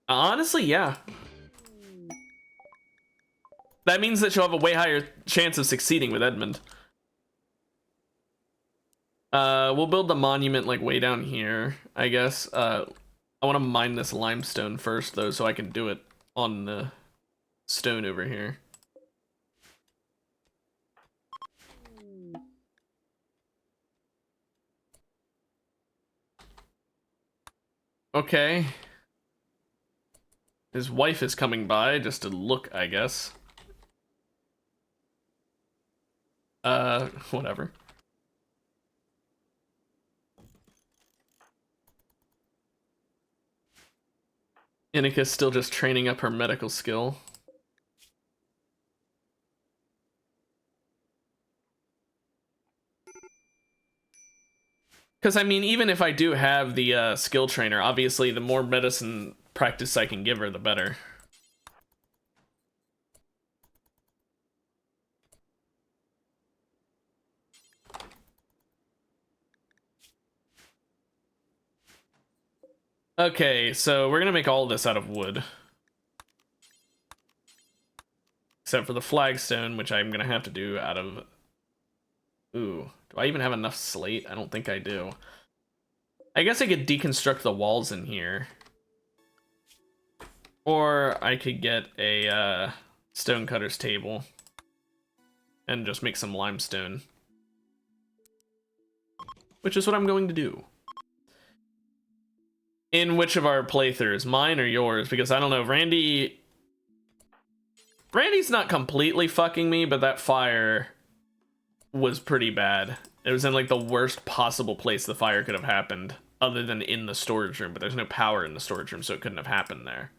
Honestly, yeah. That means that she'll have a way higher chance of succeeding with Edmund. We'll build the monument like way down here, I guess. I want to mine this limestone first though, so I can do it on the stone over here. Okay. His wife is coming by just to look, I guess. Whatever. Inika's still just training up her medical skill. Because, I mean, even if I do have the skill trainer, obviously the more medicine practice I can give her, the better. Okay, so we're gonna make all this out of wood. Except for the flagstone, which I'm gonna have to do out of... Ooh, do I even have enough slate? I don't think I do. I guess I could deconstruct the walls in here. Or I could get a stonecutter's table. And just make some limestone. Which is what I'm going to do. In which of our playthroughs? Mine or yours? Because I don't know, Randy's not completely fucking me, but that fire was pretty bad. It was in like the worst possible place the fire could have happened, other than in the storage room, but there's no power in the storage room, so it couldn't have happened there.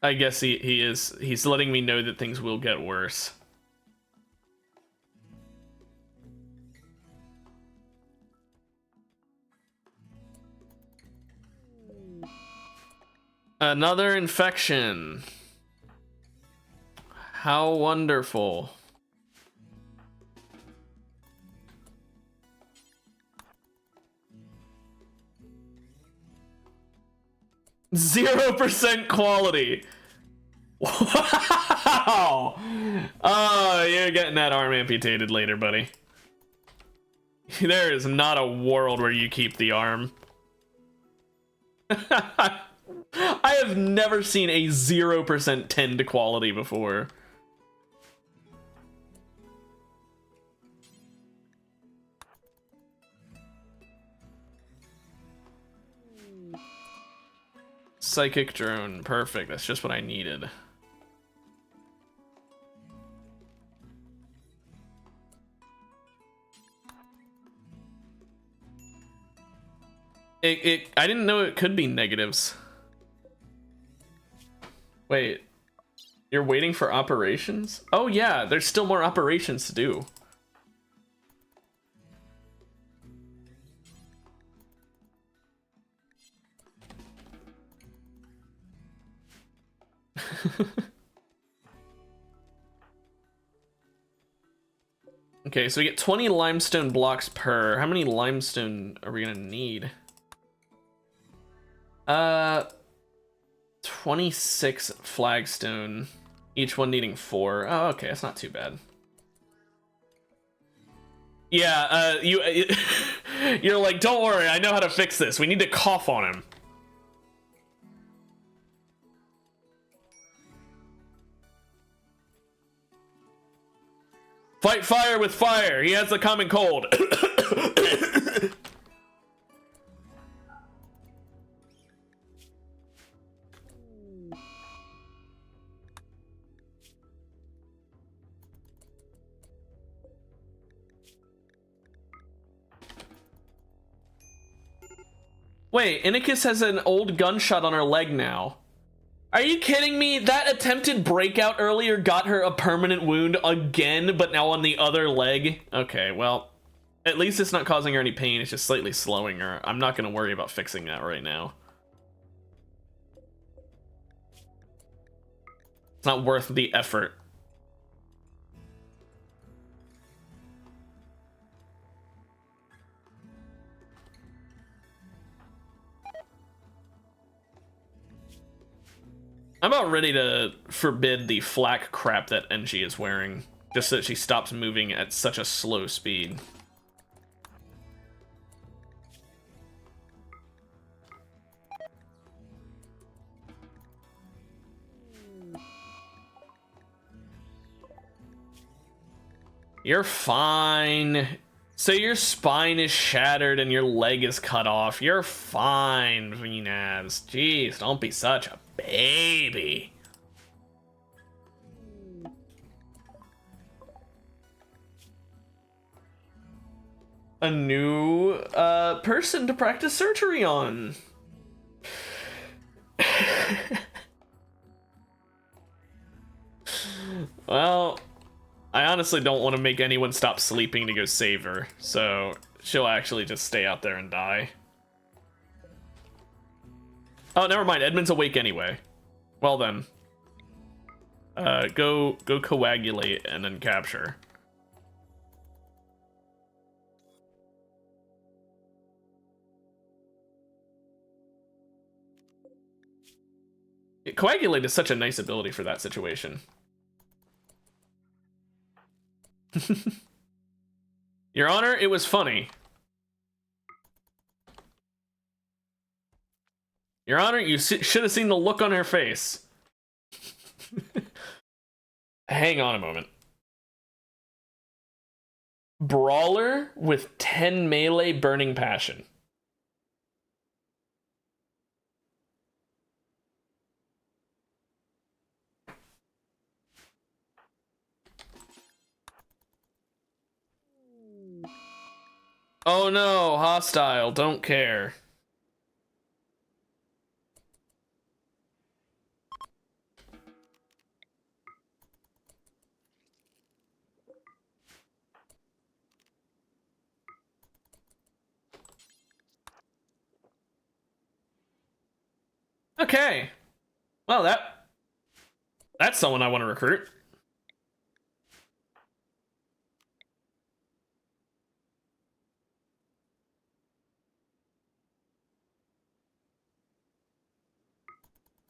I guess he's letting me know that things will get worse. Another infection. How wonderful. %0 quality. Wow. Oh, you're getting that arm amputated later, buddy. There is not a world where you keep the arm. I have never seen a 0% tend quality before. Psychic drone, perfect. That's just what I needed. I didn't know it could be negatives. Wait, you're waiting for operations? Oh yeah, there's still more operations to do. Okay, so we get 20 limestone blocks per. How many limestone are we gonna need? 26 flagstone, each one needing 4. Oh, okay, that's not too bad. Yeah, you're like, don't worry, I know how to fix this. We need to cough on him. Fight fire with fire. He has the common cold. Wait, Inikus has an old gunshot on her leg now. Are you kidding me? That attempted breakout earlier got her a permanent wound again, but now on the other leg? Okay, well, at least it's not causing her any pain. It's just slightly slowing her. I'm not going to worry about fixing that right now. It's not worth the effort. I'm about ready to forbid the flak crap that NG is wearing, just so that she stops moving at such a slow speed. You're fine. So your spine is shattered and your leg is cut off. You're fine, Venaz. Jeez, don't be such a baby. A new person to practice surgery on. Well, I honestly don't want to make anyone stop sleeping to go save her, so she'll actually just stay out there and die. Oh, never mind. Edmund's awake anyway. Well then. Go coagulate and then capture. Coagulate is such a nice ability for that situation. Your Honor, it was funny. Your Honor, you should have seen the look on her face. Hang on a moment. Brawler with 10 melee burning passion. Oh no, hostile, don't care. Okay. Well, that's someone I want to recruit.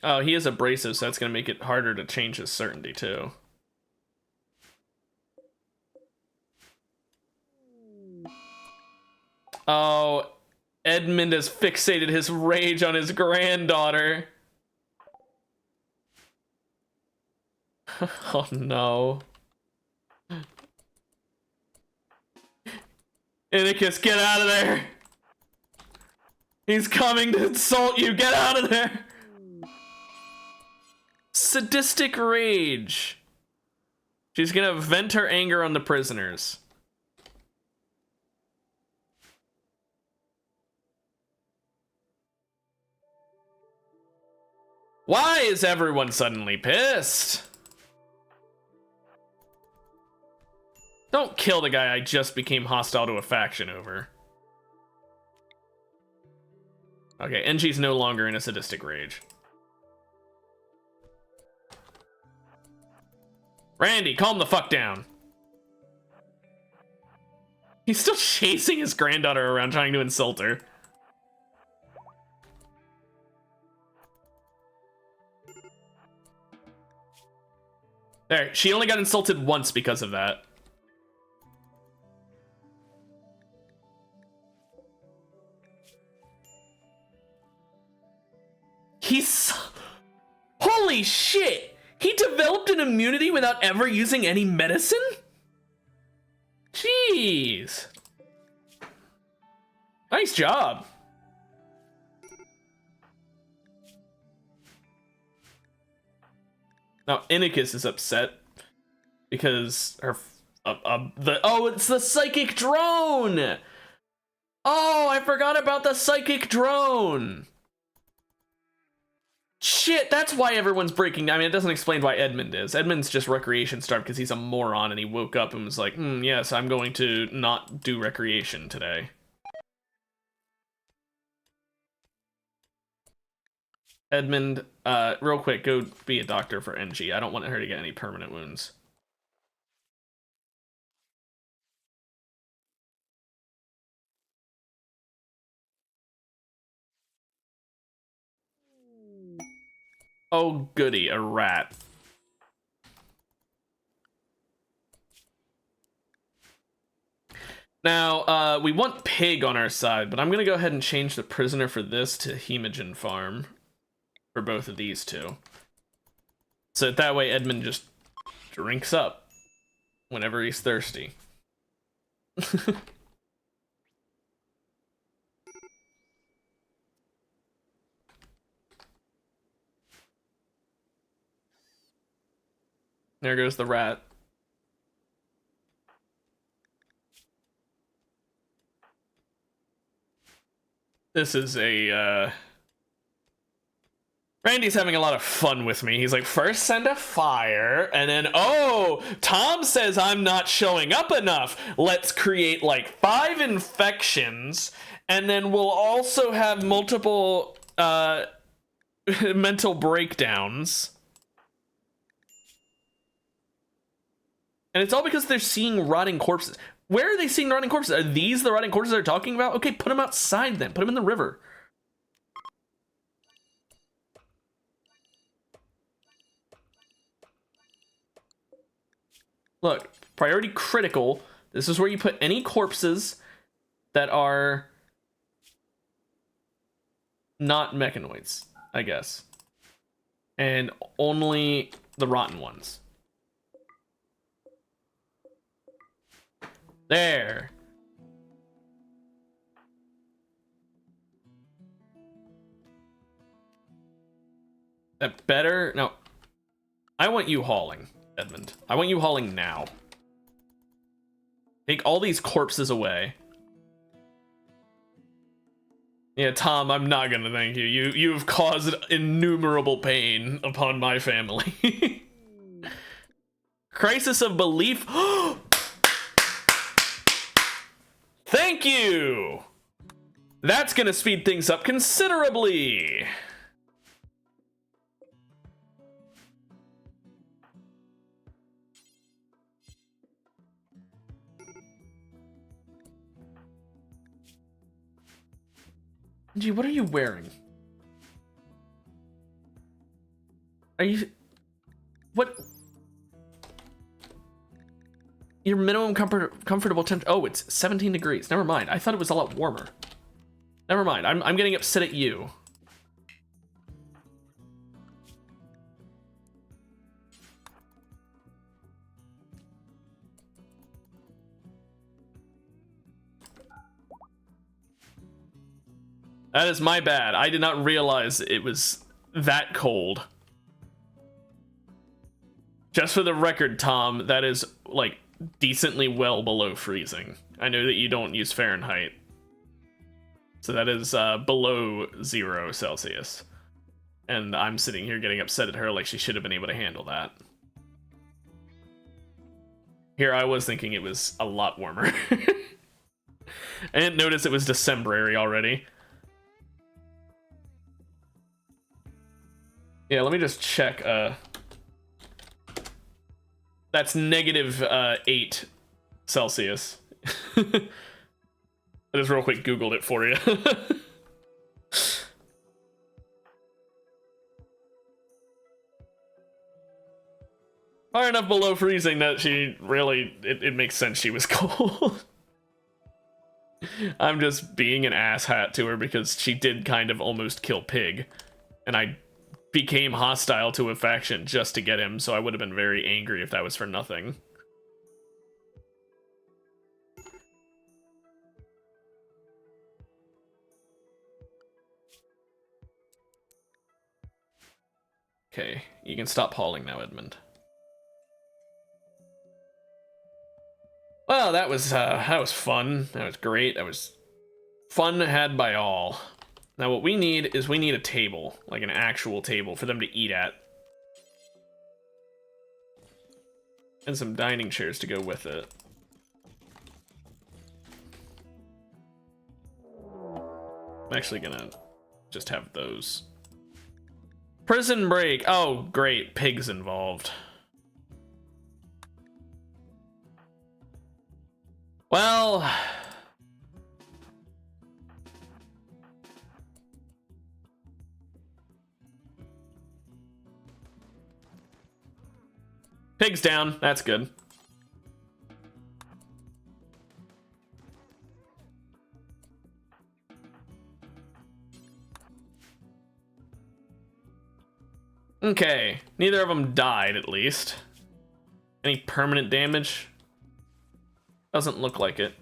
Oh, he is abrasive, so that's going to make it harder to change his certainty, too. Oh, Edmund has fixated his rage on his granddaughter. Oh, no. Inikus, get out of there! He's coming to insult you! Get out of there! Sadistic rage. She's gonna vent her anger on the prisoners. Why is everyone suddenly pissed? Don't kill the guy I just became hostile to a faction over. Okay, NG's no longer in a sadistic rage. Randy, calm the fuck down. He's still chasing his granddaughter around trying to insult her. There, she only got insulted once because of that. He's... Holy shit! He developed an immunity without ever using any medicine? Jeez. Nice job. Now, Inikus is upset because her... oh, it's the psychic drone! Oh, I forgot about the psychic drone! Shit, that's why everyone's breaking. I mean, it doesn't explain why Edmund is. Edmund's just recreation starved because he's a moron and he woke up and was like, yes, I'm going to not do recreation today. Edmund, real quick, go be a doctor for NG. I don't want her to get any permanent wounds. Oh, goody, a rat. Now, we want Pig on our side, but I'm going to go ahead and change the prisoner for this to Hemogen Farm for both of these two. So that way Edmund just drinks up whenever he's thirsty. There goes the rat. This is a, Randy's having a lot of fun with me. He's like, first send a fire, and then, oh, Tom says I'm not showing up enough. Let's create like 5 infections, and then we'll also have multiple, mental breakdowns. And it's all because they're seeing rotting corpses. Where are they seeing rotting corpses? Are these the rotting corpses they're talking about? Okay, put them outside then. Put them in the river. Look, priority critical. This is where you put any corpses that are not mechanoids, I guess. And only the rotten ones. There. That better? No. I want you hauling, Edmund. I want you hauling now. Take all these corpses away. Yeah, Tom, I'm not gonna thank you. You've caused innumerable pain upon my family. Crisis of belief. Thank you! That's gonna speed things up considerably! Gee, what are you wearing? Are you... What? Your minimum comfortable temperature. Oh, it's 17 degrees. Never mind. I thought it was a lot warmer. Never mind. I'm getting upset at you. That is my bad. I did not realize it was that cold. Just for the record, Tom, that is like decently well below freezing. I know that you don't use Fahrenheit. So that is below 0 Celsius. And I'm sitting here getting upset at her like she should have been able to handle that. Here I was thinking it was a lot warmer. I didn't notice it was Decemberary already. Yeah, let me just check. That's negative 8 Celsius. I just real quick Googled it for you. Far enough below freezing that she really, it makes sense she was cold. I'm just being an asshat to her because she did kind of almost kill Pig. And I became hostile to a faction just to get him, so I would have been very angry if that was for nothing. Okay, you can stop hauling now, Edmund. Well, that was fun. That was great. That was fun had by all. Now what we need is a table, like an actual table for them to eat at. And some dining chairs to go with it. I'm actually gonna just have those. Prison break. Oh, great. Pig's involved. Well... Pig's down. That's good. Okay. Neither of them died, at least. Any permanent damage? Doesn't look like it.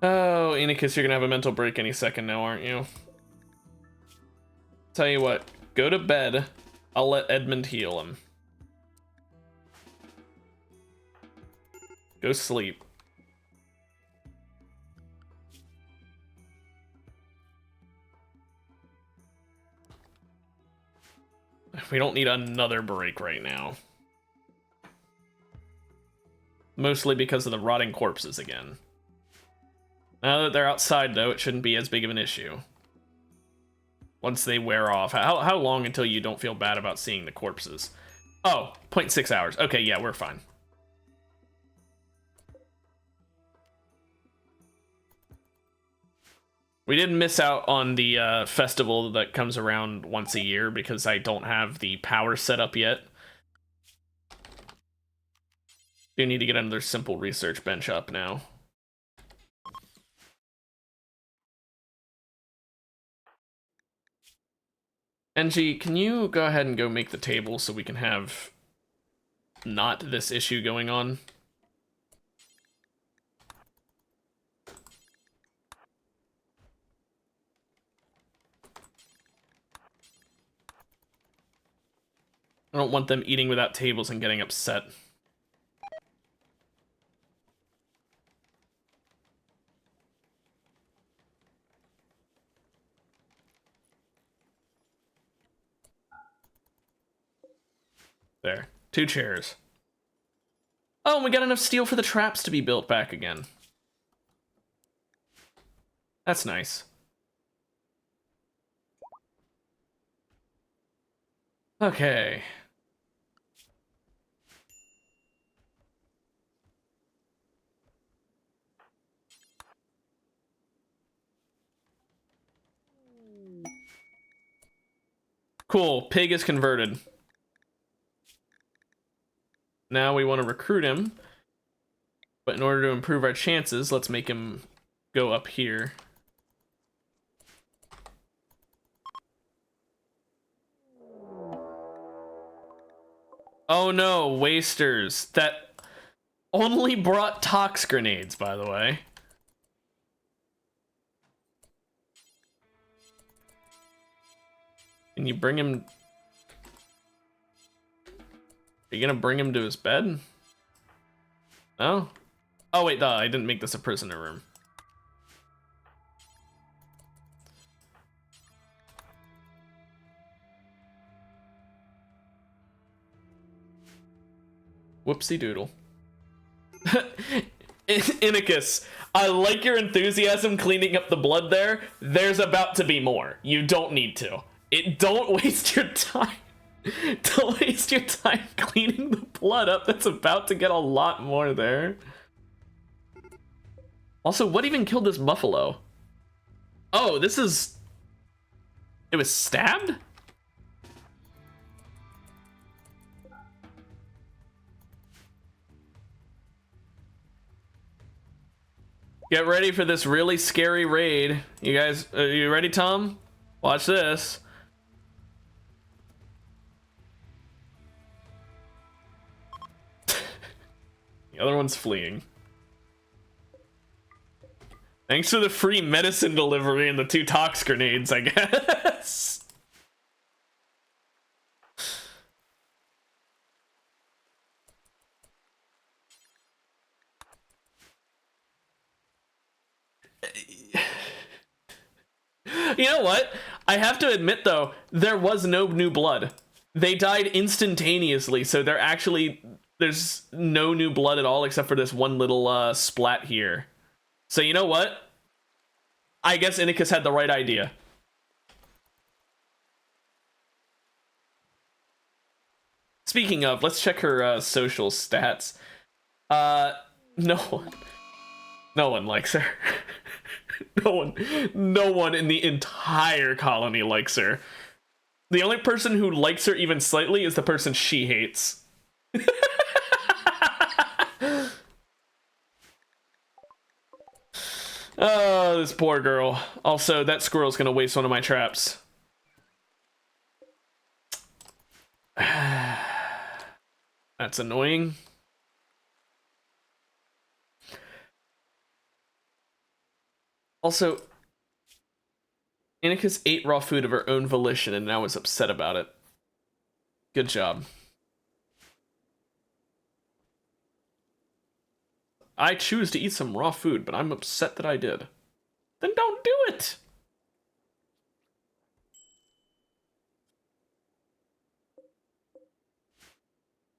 Oh, Inikus, you're gonna have a mental break any second now, aren't you? Tell you what, go to bed. I'll let Edmund heal him. Go sleep. We don't need another break right now. Mostly because of the rotting corpses again. Now that they're outside, though, it shouldn't be as big of an issue. Once they wear off. How long until you don't feel bad about seeing the corpses? Oh, 0.6 hours. Okay, yeah, we're fine. We didn't miss out on the festival that comes around once a year because I don't have the power set up yet. Do need to get another simple research bench up now. NG, can you go ahead and go make the table so we can have not this issue going on? I don't want them eating without tables and getting upset. There. 2 chairs. Oh, and we got enough steel for the traps to be built back again. That's nice. Okay. Cool. Pig is converted. Now we want to recruit him. But in order to improve our chances, let's make him go up here. Oh no, wasters. That only brought tox grenades, by the way. Can you bring him... Are you gonna bring him to his bed? No? Oh wait, I didn't make this a prisoner room. Whoopsie doodle. Inikus, I like your enthusiasm cleaning up the blood there. There's about to be more. You don't need to. Don't waste your time. Don't waste your time cleaning the blood up. That's about to get a lot more there. Also, what even killed this buffalo? Oh, this is... It was stabbed? Get ready for this really scary raid. You guys, are you ready, Tom? Watch this. The other one's fleeing. Thanks for the free medicine delivery and the 2 tox grenades, I guess. You know what? I have to admit, though, there was no new blood. They died instantaneously, so there's no new blood at all except for this one little splat here. So you know what? I guess Inikus had the right idea. Speaking of, let's check her social stats. No one likes her. No one in the entire colony likes her. The only person who likes her even slightly is the person she hates. Oh, this poor girl. Also, that squirrel's gonna waste one of my traps. That's annoying. Also, Inikus ate raw food of her own volition and now is upset about it. Good job. I choose to eat some raw food, but I'm upset that I did. Then don't do it!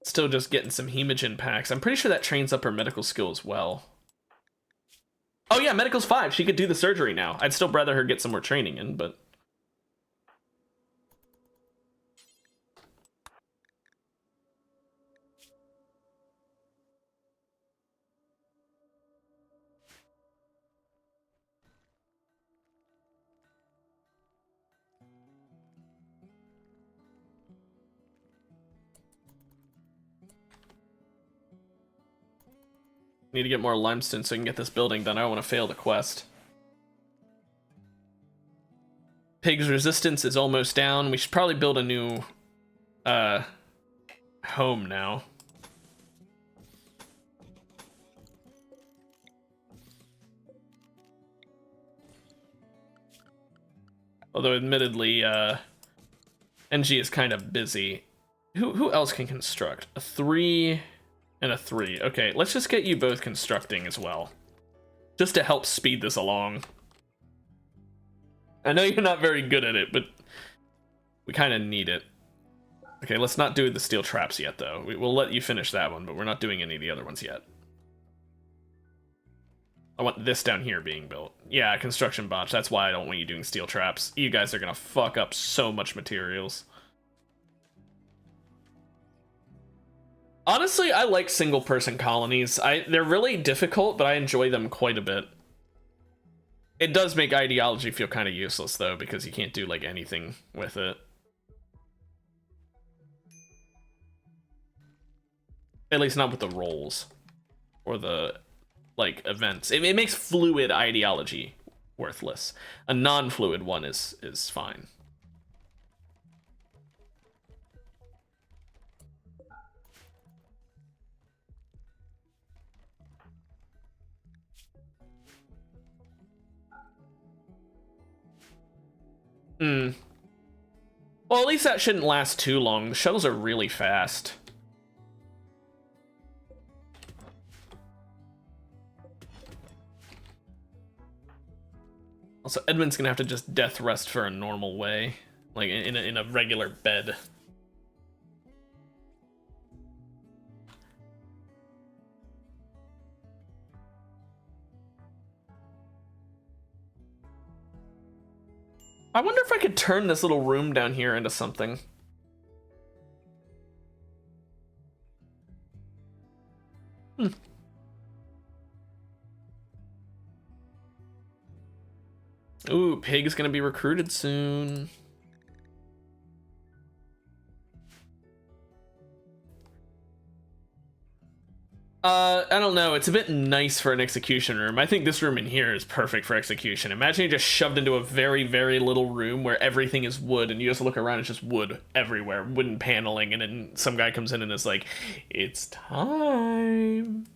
Still just getting some hemogen packs. I'm pretty sure that trains up her medical skill as well. Oh yeah, medical's 5. She could do the surgery now. I'd still rather her get some more training in, but... Need to get more limestone so I can get this building done. I don't want to fail the quest. Pig's resistance is almost down. We should probably build a new home now. Although admittedly, NG is kind of busy. Who else can construct? A 3 and a 3. Okay, let's just get you both constructing as well. Just to help speed this along. I know you're not very good at it, but we kind of need it. Okay, let's not do the steel traps yet, though. We'll let you finish that one, but we're not doing any of the other ones yet. I want this down here being built. Yeah, construction botch. That's why I don't want you doing steel traps. You guys are gonna fuck up so much materials. Honestly, I like single-person colonies. They're really difficult, but I enjoy them quite a bit. It does make ideology feel kind of useless, though, because you can't do, like, anything with it. At least not with the roles. Or the, like, events. It makes fluid ideology worthless. A non-fluid one is fine. Well, at least that shouldn't last too long. The shuttles are really fast. Also, Edmund's gonna have to just death rest for a normal way. Like, in a regular bed. I wonder if I could turn this little room down here into something. Ooh, Pig's gonna be recruited soon. I don't know. It's a bit nice for an execution room. I think this room in here is perfect for execution. Imagine you just shoved into a very, very little room where everything is wood, and you just look around, it's just wood everywhere, wooden paneling, and then some guy comes in and is like, "It's time."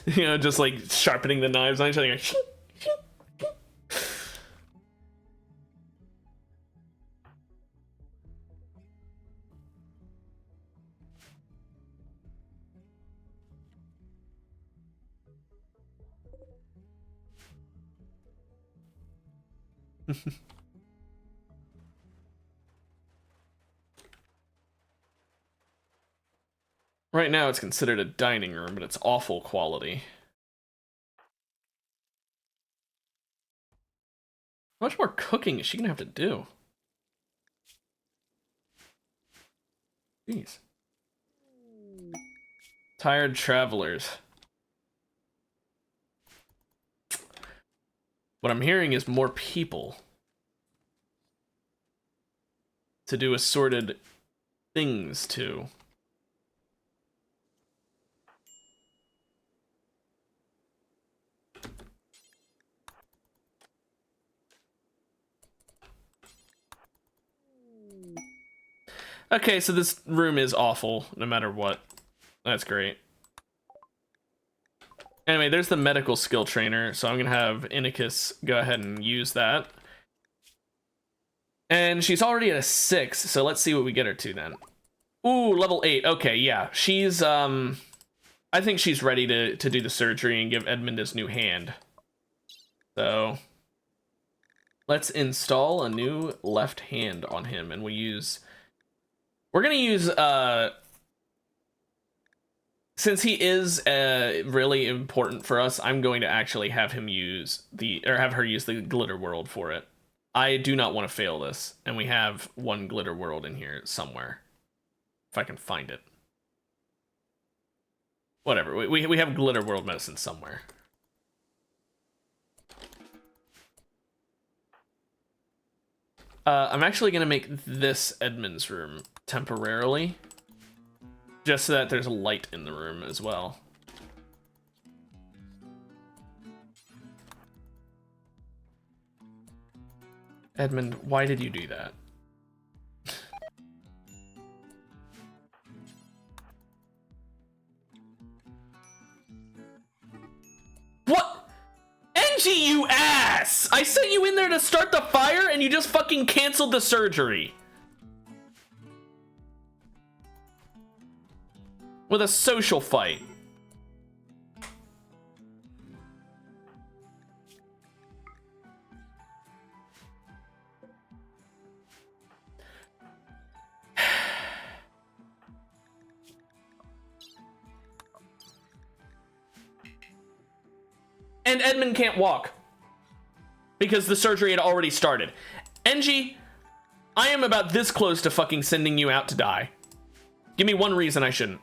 You know, just like sharpening the knives on each other. Right now it's considered a dining room, but it's awful quality. How much more cooking is she gonna have to do? Jeez. Tired travelers. What I'm hearing is more people to do assorted things to. Okay, so this room is awful no matter what. That's great. Anyway, there's the medical skill trainer, so I'm gonna have Inicus go ahead and use that. And she's already at a 6, so let's see what we get her to then. Ooh, level 8. Okay, yeah. She's, I think she's ready to do the surgery and give Edmund his new hand. So, let's install a new left hand on him, and we're gonna use, since he is really important for us, I'm going to actually have him have her use the glitter world for it. I do not want to fail this, and we have one glitter world in here somewhere. If I can find it. Whatever, we have glitter world medicine somewhere. I'm actually gonna make this Edmund's room temporarily, just so that there's light in the room as well. Edmund, why did you do that? What? Angie, you ass! I sent you in there to start the fire and you just fucking canceled the surgery. With a social fight. And Edmund can't walk because the surgery had already started. Engie, I am about this close to fucking sending you out to die. Give me one reason I shouldn't.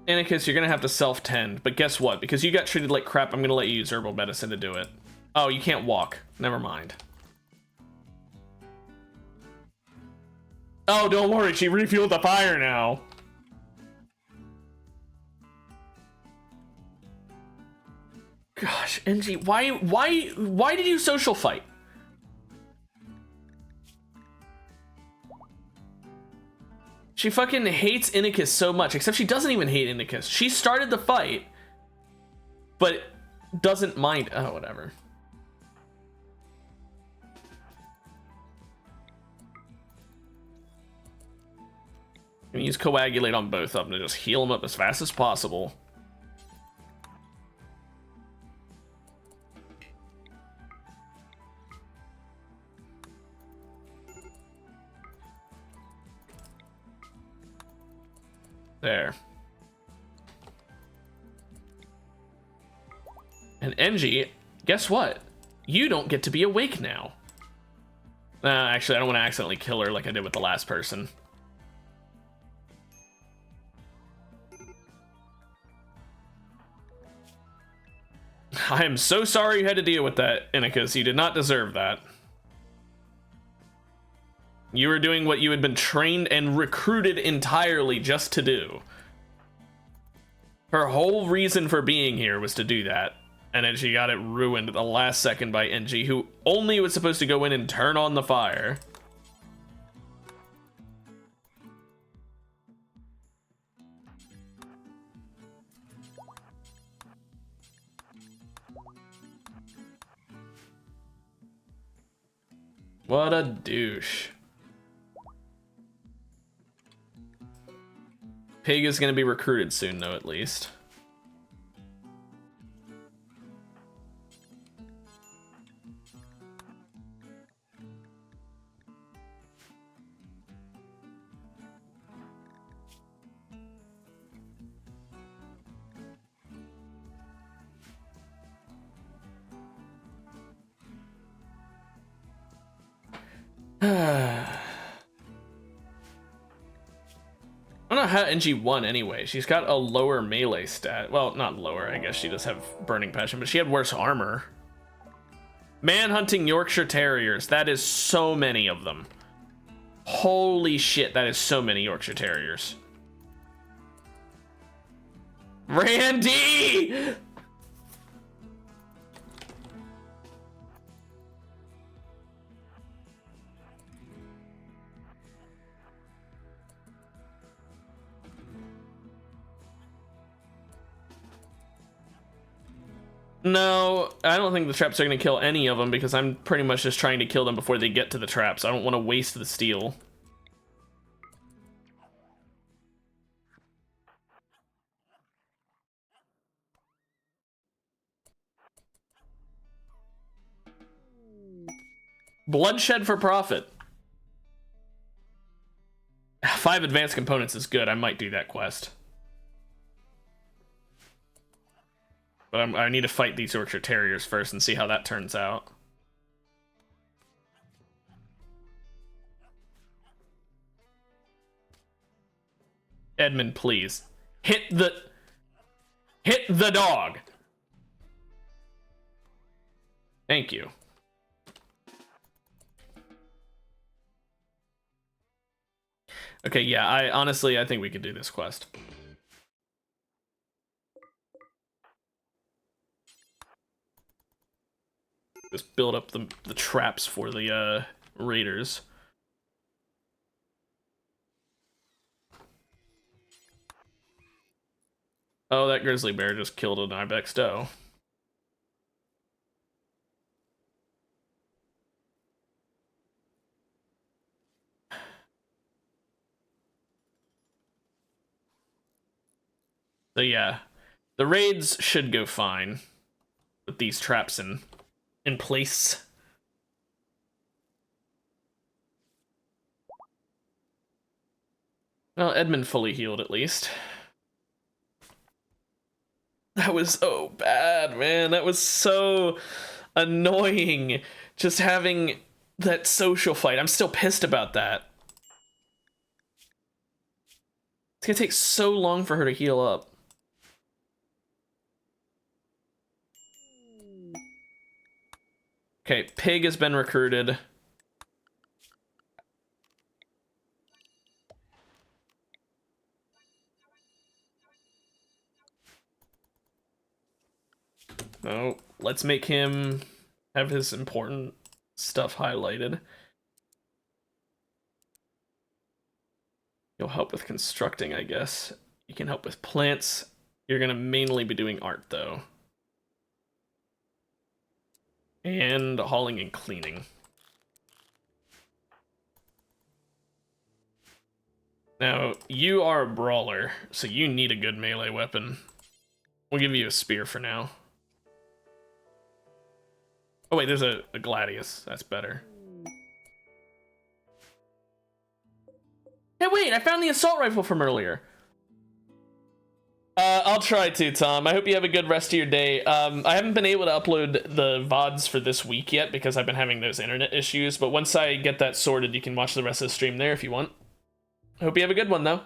Anarchist, you're gonna have to self-tend, but guess what? Because you got treated like crap, I'm gonna let you use herbal medicine to do it. Oh, you can't walk. Never mind. Oh, don't worry, she refueled the fire now. Gosh, NG, why did you social fight? She fucking hates Inicus so much, except she doesn't even hate Inicus. She started the fight, but doesn't mind. Oh, whatever. I'm gonna use Coagulate on both of them to just heal them up as fast as possible. There. And Engie, guess what? You don't get to be awake now. Actually, I don't want to accidentally kill her like I did with the last person. I am so sorry you had to deal with that, Inikas. You did not deserve that. You were doing what you had been trained and recruited entirely just to do. Her whole reason for being here was to do that. And then she got it ruined at the last second by NG, who only was supposed to go in and turn on the fire. What a douche. Pig is going to be recruited soon, though, at least. I don't know how NG won anyway. She's got a lower melee stat. Well, not lower, I guess she does have Burning Passion, but she had worse armor. Manhunting Yorkshire Terriers. That is so many of them. Holy shit, that is so many Yorkshire Terriers. Randy! No, I don't think the traps are going to kill any of them because I'm pretty much just trying to kill them before they get to the traps. I don't want to waste the steel. Bloodshed for profit. 5 advanced components is good. I might do that quest. But I need to fight these Yorkshire Terriers first and see how that turns out. Edmund, please. Hit the dog. Thank you. Okay, yeah, I think we could do this quest. Just build up the traps for the raiders. Oh, that grizzly bear just killed an ibex doe. So yeah, the raids should go fine with these traps in place. Well, Edmund fully healed at least. That was so bad, man. That was so annoying. Just having that social fight. I'm still pissed about that. It's gonna take so long for her to heal up. Okay, Pig has been recruited. Oh, let's make him have his important stuff highlighted. You'll help with constructing, I guess. You can help with plants. You're gonna mainly be doing art, though. And hauling and cleaning. Now, you are a brawler, so you need a good melee weapon. We'll give you a spear for now. Oh wait, there's a gladius. That's better. Hey wait, I found the assault rifle from earlier. I'll try to, Tom. I hope you have a good rest of your day. I haven't been able to upload the VODs for this week yet because I've been having those internet issues, but once I get that sorted, you can watch the rest of the stream there if you want. I hope you have a good one, though.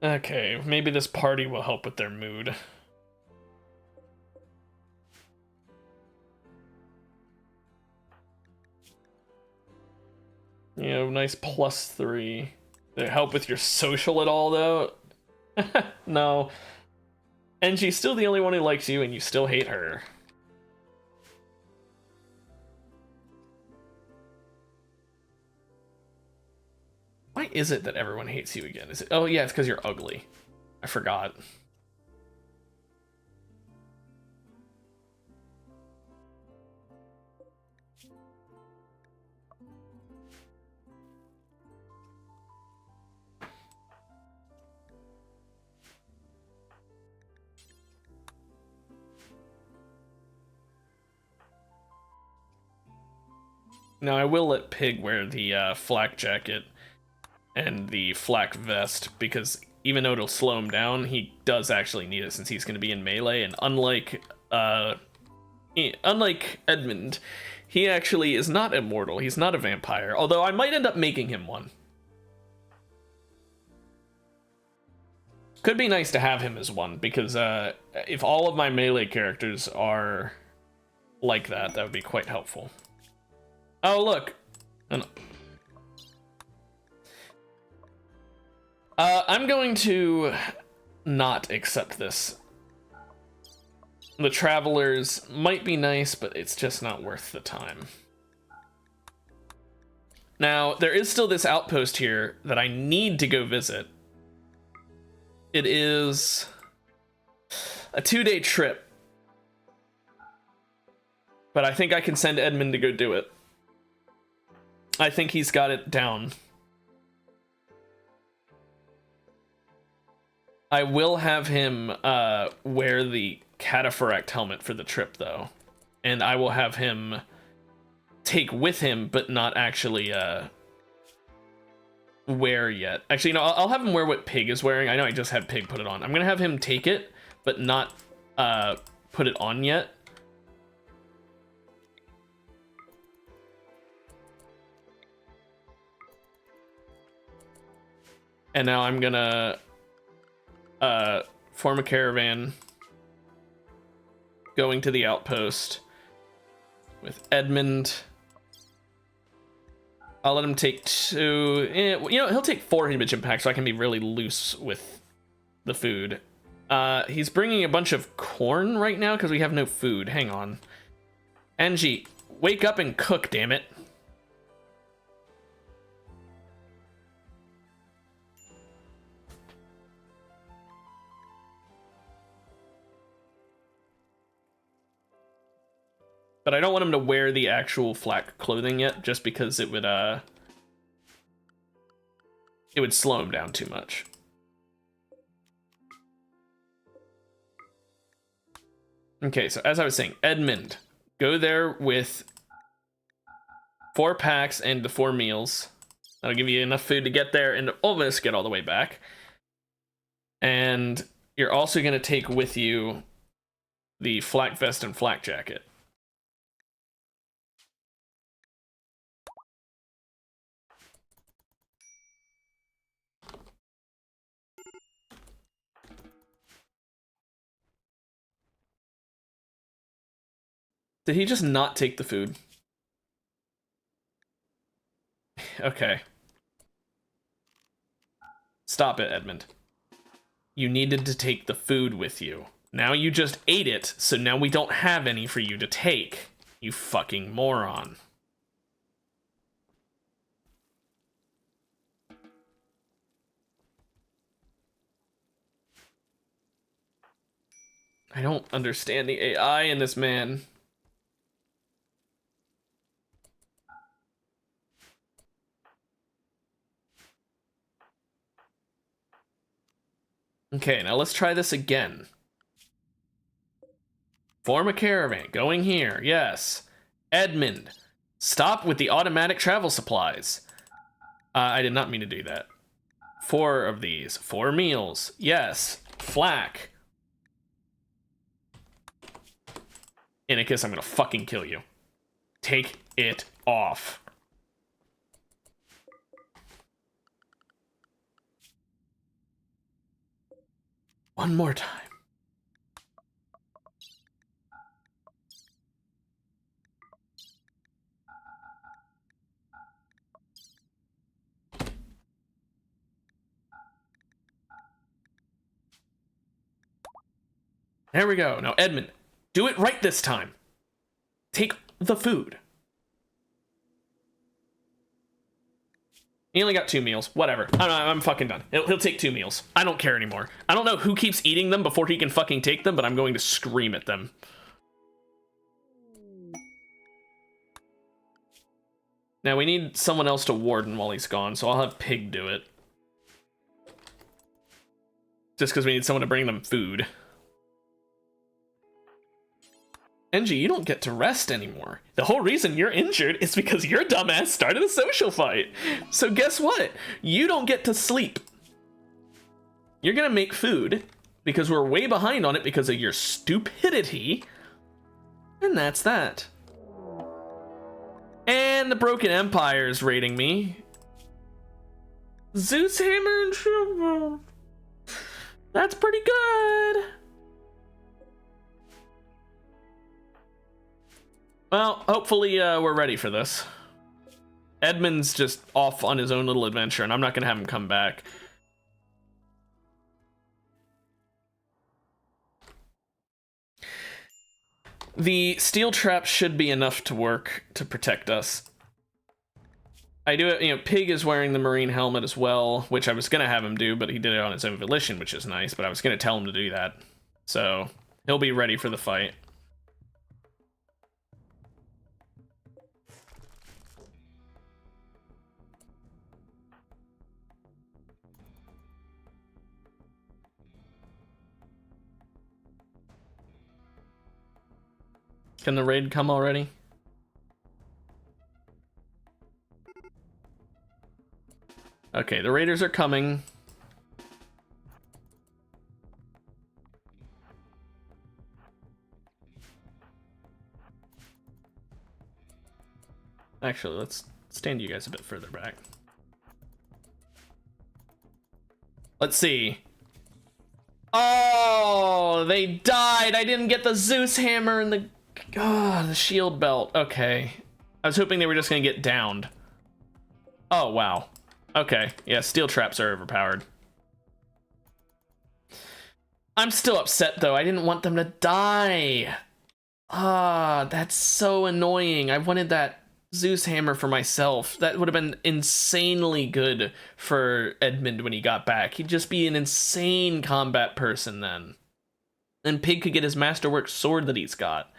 Okay, maybe this party will help with their mood. You know, nice +3. Did it help with your social at all, though? No. And she's still the only one who likes you, and you still hate her. Why is it that everyone hates you again? Is it? Oh yeah, it's because you're ugly. I forgot. Now I will let Pig wear the flak jacket and the flak vest, because even though it'll slow him down, he does actually need it since he's going to be in melee, and unlike Edmund, he actually is not immortal. He's not a vampire, although I might end up making him one. Could be nice to have him as one, because if all of my melee characters are like that, that would be quite helpful. Oh, look. I'm going to not accept this. The travelers might be nice, but it's just not worth the time. Now, there is still this outpost here that I need to go visit. It is a 2-day trip, but I think I can send Edmund to go do it. I think he's got it down. I will have him wear the cataphract helmet for the trip, though. And I will have him take with him, but not actually wear yet. Actually, no, I'll have him wear what Pig is wearing. I know I just had Pig put it on. I'm going to have him take it, but not put it on yet. And now I'm gonna form a caravan going to the outpost with Edmund. I'll let him take 2. You know, he'll take 4 image impacts, so I can be really loose with the food. He's bringing a bunch of corn right now because we have no food. Hang on. Angie, wake up and cook, damn it. But I don't want him to wear the actual flak clothing yet, just because it would slow him down too much. Okay, so as I was saying, Edmund, go there with 4 packs and the 4 meals. That'll give you enough food to get there and almost get all the way back. And you're also going to take with you the flak vest and flak jacket. Did he just not take the food? Okay. Stop it, Edmund. You needed to take the food with you. Now you just ate it, so now we don't have any for you to take. You fucking moron. I don't understand the AI in this man. Okay, now let's try this again. Form a caravan, going here, yes. Edmund, stop with the automatic travel supplies. I did not mean to do that. 4 of these, 4 meals, yes. Flack. Inikus, I'm gonna fucking kill you. Take it off. One more time. There we go. Now, Edmund, do it right this time. Take the food. He only got 2 meals. Whatever. I'm fucking done. He'll take 2 meals. I don't care anymore. I don't know who keeps eating them before he can fucking take them, but I'm going to scream at them. Now, we need someone else to warden while he's gone, so I'll have Pig do it. Just because we need someone to bring them food. Engie, you don't get to rest anymore. The whole reason you're injured is because your dumbass started a social fight. So guess what? You don't get to sleep. You're gonna make food, because we're way behind on it because of your stupidity. And that's that. And the Broken Empire is raiding me. Zeus Hammer and Shield. That's pretty good. Well, hopefully we're ready for this. Edmund's just off on his own little adventure, and I'm not going to have him come back. The steel trap should be enough to work to protect us. I do it, you know, Pig is wearing the marine helmet as well, which I was going to have him do, but he did it on his own volition, which is nice, but I was going to tell him to do that. So, he'll be ready for the fight. Can the raid come already? Okay, the raiders are coming. Actually, let's stand you guys a bit further back. Let's see. Oh, they died. I didn't get the Zeus hammer and the shield belt. Okay. I was hoping they were just gonna get downed. Oh, wow. Okay, yeah, steel traps are overpowered. I'm still upset, though. I didn't want them to die. Ah, that's so annoying. I wanted that Zeus hammer for myself. That would have been insanely good for Edmund when he got back. He'd just be an insane combat person then. And Pig could get his masterwork sword that he's got.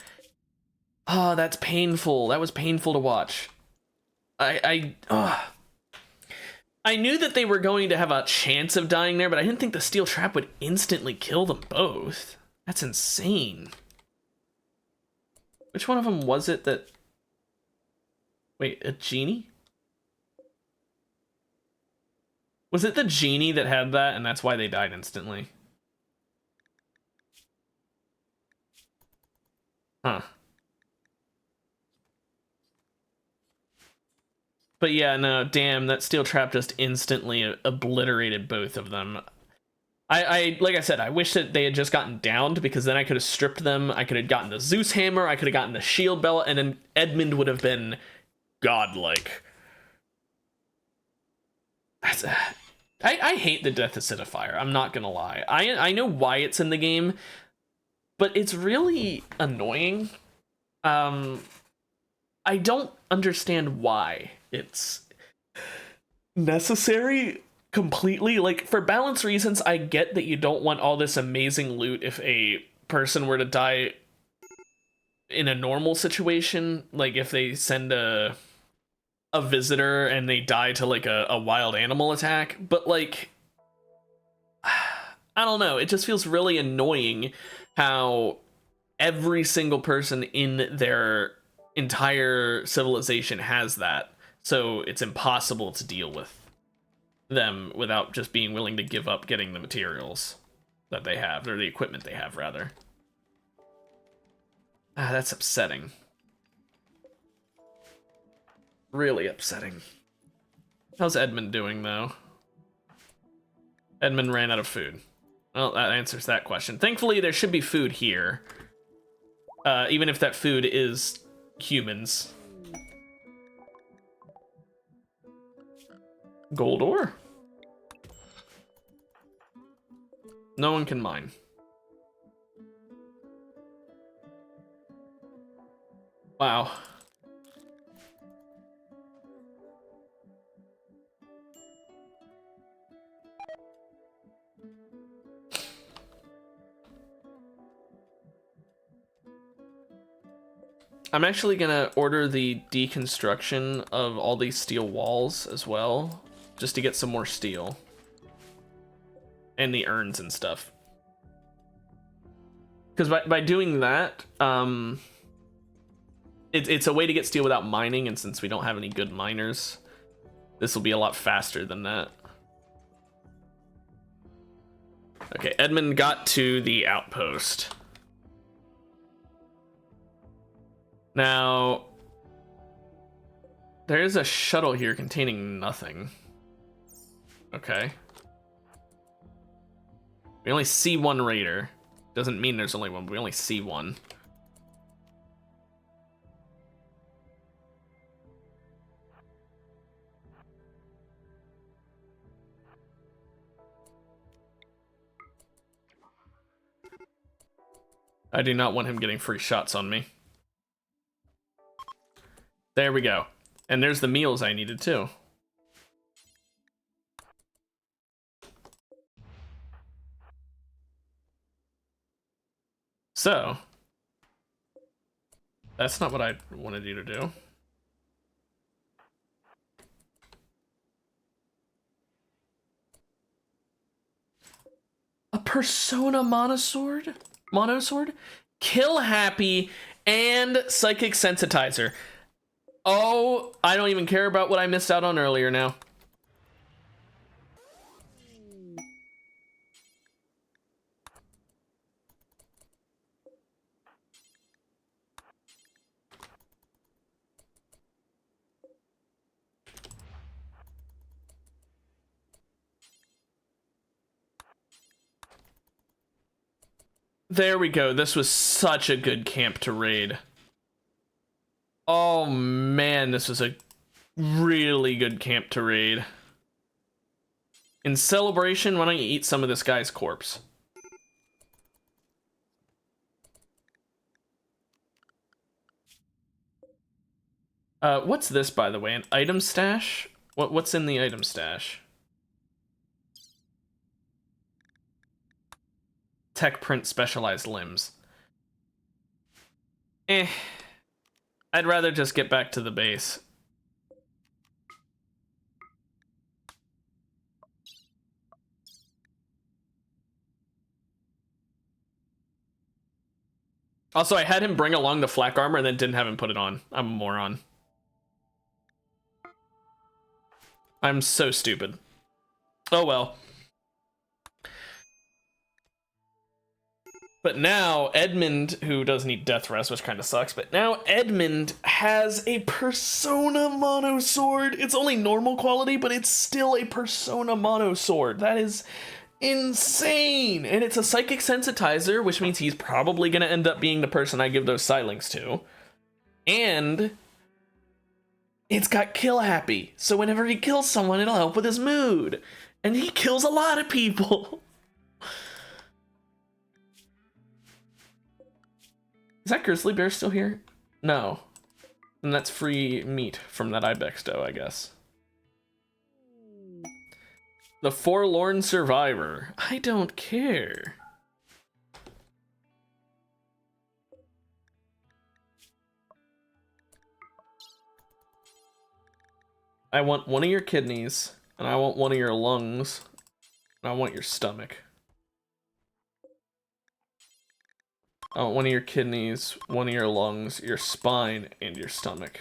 Ah, that's painful. That was painful to watch. I knew that they were going to have a chance of dying there, but I didn't think the steel trap would instantly kill them both. That's insane. Which one of them was it that... Wait, a genie? Was it the genie that had that, and that's why they died instantly? Huh. But yeah, no, damn, that steel trap just instantly obliterated both of them. Like I said, I wish that they had just gotten downed, because then I could have stripped them. I could have gotten the Zeus hammer, I could have gotten the shield belt, and then Edmund would have been godlike. I hate the Death Acidifier, I'm not gonna lie. I know why it's in the game, but it's really annoying. I don't understand why it's necessary completely. Like, for balance reasons, I get that you don't want all this amazing loot if a person were to die in a normal situation. Like, if they send a visitor and they die to, like, a wild animal attack. But, like, I don't know. It just feels really annoying how every single person in their entire civilization has that. So it's impossible to deal with them without just being willing to give up getting the materials that they have, or the equipment they have, rather. Ah, that's upsetting. Really upsetting. How's Edmund doing, though? Edmund ran out of food. Well, that answers that question. Thankfully, there should be food here. Even if that food is humans. Gold ore. No one can mine. Wow. I'm actually gonna order the deconstruction of all these steel walls as well, just to get some more steel. And the urns and stuff. Because by doing that, it's a way to get steel without mining, and since we don't have any good miners, this will be a lot faster than that. Okay, Edmund got to the outpost. Now, there is a shuttle here containing nothing. Okay. We only see one raider. Doesn't mean there's only one, but we only see one. I do not want him getting free shots on me. There we go. And there's the meals I needed too. So, that's not what I wanted you to do. A Persona Monosword? Monosword? Kill Happy and Psychic Sensitizer. Oh, I don't even care about what I missed out on earlier now. There we go. This was such a good camp to raid. Oh man, this was a really good camp to raid. In celebration, why don't you eat some of this guy's corpse? What's this, by the way? An item stash? What's in the item stash? Tech print specialized limbs. Eh. I'd rather just get back to the base. Also, I had him bring along the flak armor and then didn't have him put it on. I'm a moron. I'm so stupid. Oh well. But now Edmund, who does need death rest, which kind of sucks, but now Edmund has a Persona Mono Sword. It's only normal quality, but it's still a Persona Mono Sword. That is insane. And it's a Psychic Sensitizer, which means he's probably going to end up being the person I give those Psylinks to. And it's got Kill Happy. So whenever he kills someone, it'll help with his mood. And he kills a lot of people. Is that grizzly bear still here? No. And that's free meat from that ibex doe, I guess. The Forlorn Survivor. I don't care. I want one of your kidneys, and I want one of your lungs, and I want your stomach. one of your kidneys, one of your lungs, your spine, and your stomach.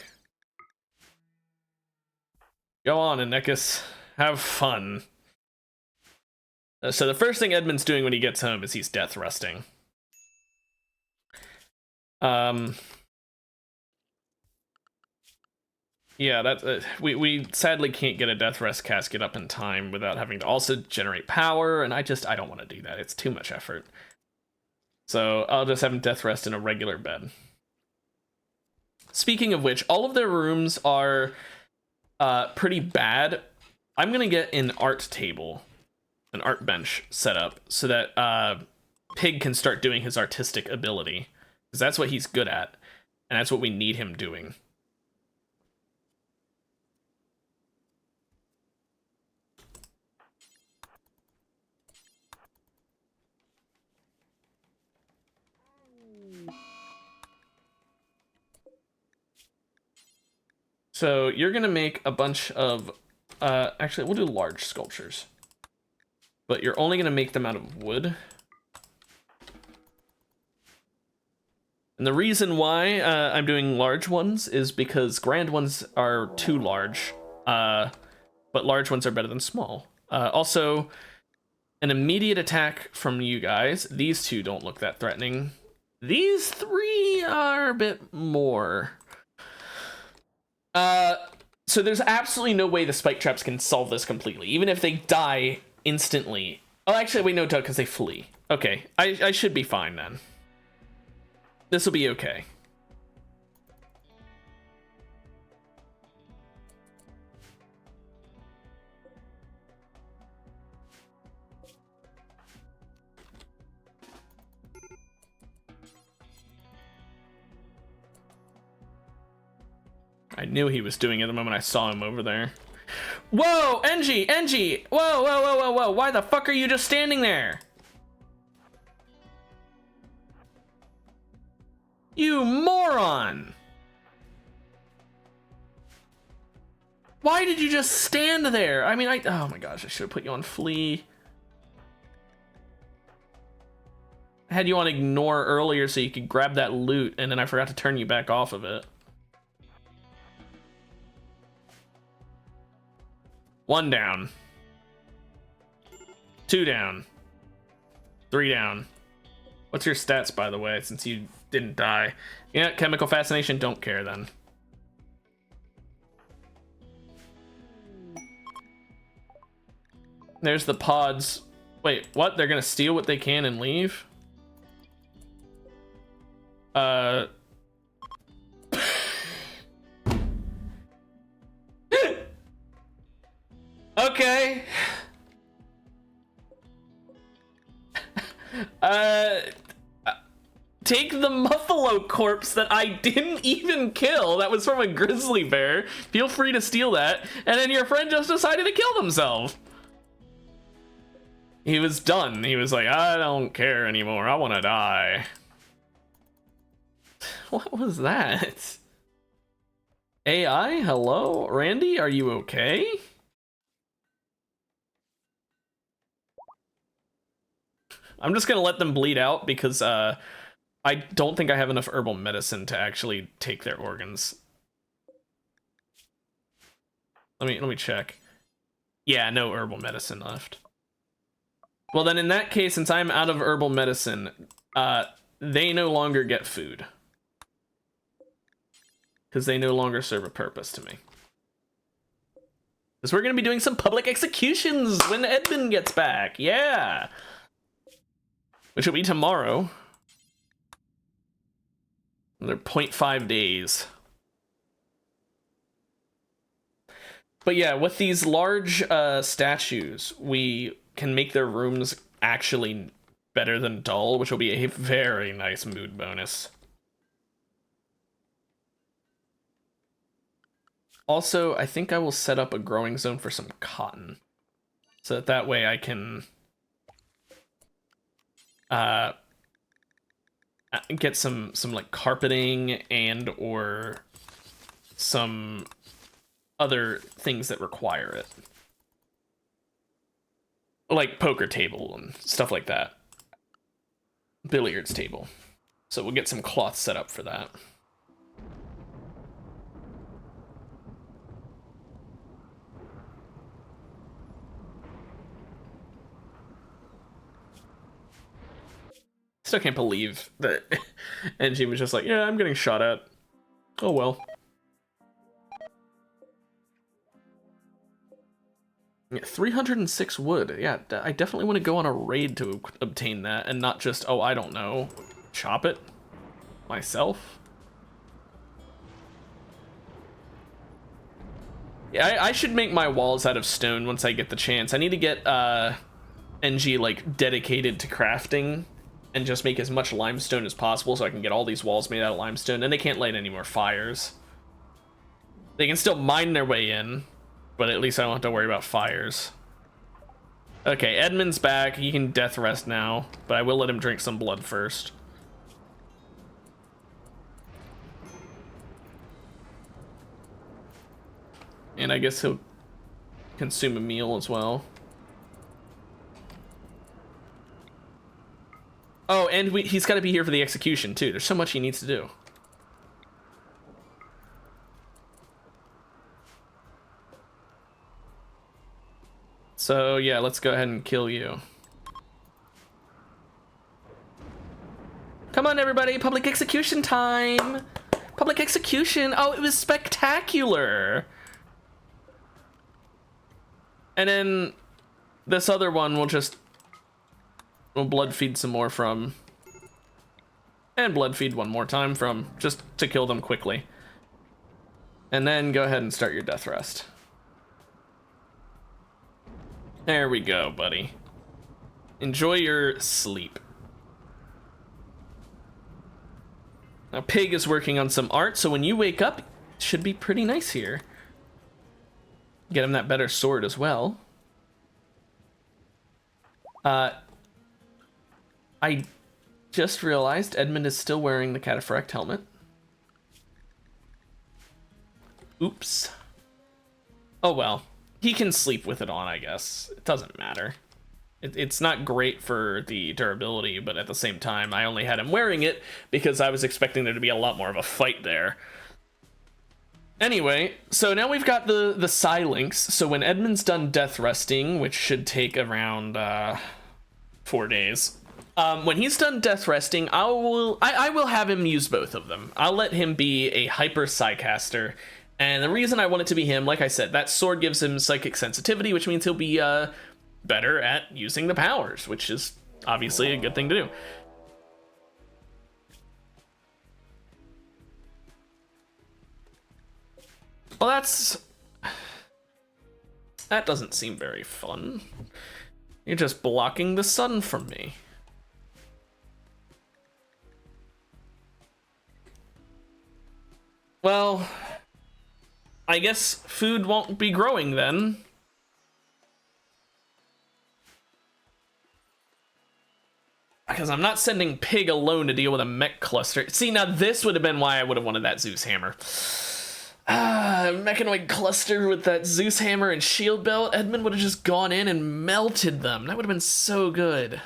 Go on, Anekis. Have fun. So the first thing Edmund's doing when he gets home is he's death resting. Yeah, that we sadly can't get a death rest casket up in time without having to also generate power, and I don't want to do that. It's too much effort. So I'll just have him death rest in a regular bed. Speaking of which, all of their rooms are pretty bad. I'm gonna get an art table, an art bench set up so that Pig can start doing his artistic ability, because that's what he's good at, and that's what we need him doing. So you're gonna make a bunch of, actually we'll do large sculptures, but you're only gonna make them out of wood. And the reason why I'm doing large ones is because grand ones are too large, but large ones are better than small. Also, an immediate attack from you guys. These two don't look that threatening. These three are a bit more. So there's absolutely no way the spike traps can solve this completely, even if they die instantly. Oh, actually, wait, no, because they flee. Okay, I should be fine then. This will be okay. I knew he was doing it the moment I saw him over there. Whoa, NG! Whoa! Why the fuck are you just standing there? You moron! Why did you just stand there? I mean, oh my gosh, I should have put you on flee. I had you on ignore earlier so you could grab that loot, and then I forgot to turn you back off of it. 1 down. 2 down. 3 down. What's your stats, by the way, since you didn't die? Yeah, chemical fascination, don't care then. There's the pods. Wait, what? They're gonna steal what they can and leave? Okay. Take the muffalo corpse that I didn't even kill. That was from a grizzly bear. Feel free to steal that. And then your friend just decided to kill themselves. He was done. He was like, I don't care anymore. I want to die. What was that? AI, hello? Randy, are you okay? I'm just gonna let them bleed out because I don't think I have enough herbal medicine to actually take their organs. Let me check. Yeah, no herbal medicine left. Well, then in that case, since I'm out of herbal medicine, they no longer get food. Because they no longer serve a purpose to me. Because we're going to be doing some public executions when Edmund gets back. Yeah! Which will be tomorrow. Another 0.5 days. But yeah, with these large statues, we can make their rooms actually better than dull, which will be a very nice mood bonus. Also, I think I will set up a growing zone for some cotton. So that way I can get some like carpeting and or some other things that require it. Like poker table and stuff like that. Billiards table. So we'll get some cloth set up for that. Still can't believe that Engie was just like, yeah, I'm getting shot at. Oh well. Yeah, 306 wood. Yeah, I definitely want to go on a raid to obtain that and not just, oh, I don't know, chop it myself. Yeah, I should make my walls out of stone once I get the chance. I need to get NG like dedicated to crafting and just make as much limestone as possible so I can get all these walls made out of limestone. And they can't light any more fires. They can still mine their way in, but at least I don't have to worry about fires. Okay, Edmund's back. He can death rest now, but I will let him drink some blood first. And I guess he'll consume a meal as well. Oh, and he's got to be here for the execution too. There's so much he needs to do. So yeah, let's go ahead and kill you. Come on, everybody, public execution time. Public execution. Oh, it was spectacular. And then this other one we'll blood feed some more from. And blood feed one more time from, just to kill them quickly. And then go ahead and start your death rest. There we go, buddy. Enjoy your sleep. Now, Pig is working on some art, so when you wake up, it should be pretty nice here. Get him that better sword as well. I just realized Edmund is still wearing the cataphract helmet. Oops. Oh well. He can sleep with it on, I guess. It doesn't matter. It's not great for the durability, but at the same time, I only had him wearing it because I was expecting there to be a lot more of a fight there. Anyway, so now we've got the Psylinks. So when Edmund's done death resting, which should take around 4 days, when he's done death resting, I will have him use both of them. I'll let him be a hyper Psycaster. And the reason I want it to be him, like I said, that sword gives him psychic sensitivity, which means he'll be better at using the powers, which is obviously a good thing to do. Well, that doesn't seem very fun. You're just blocking the sun from me. Well, I guess food won't be growing then. Because I'm not sending Pig alone to deal with a mech cluster. See, now this would have been why I would have wanted that Zeus hammer. Mechanoid cluster with that Zeus hammer and shield belt. Edmund would have just gone in and melted them. That would have been so good.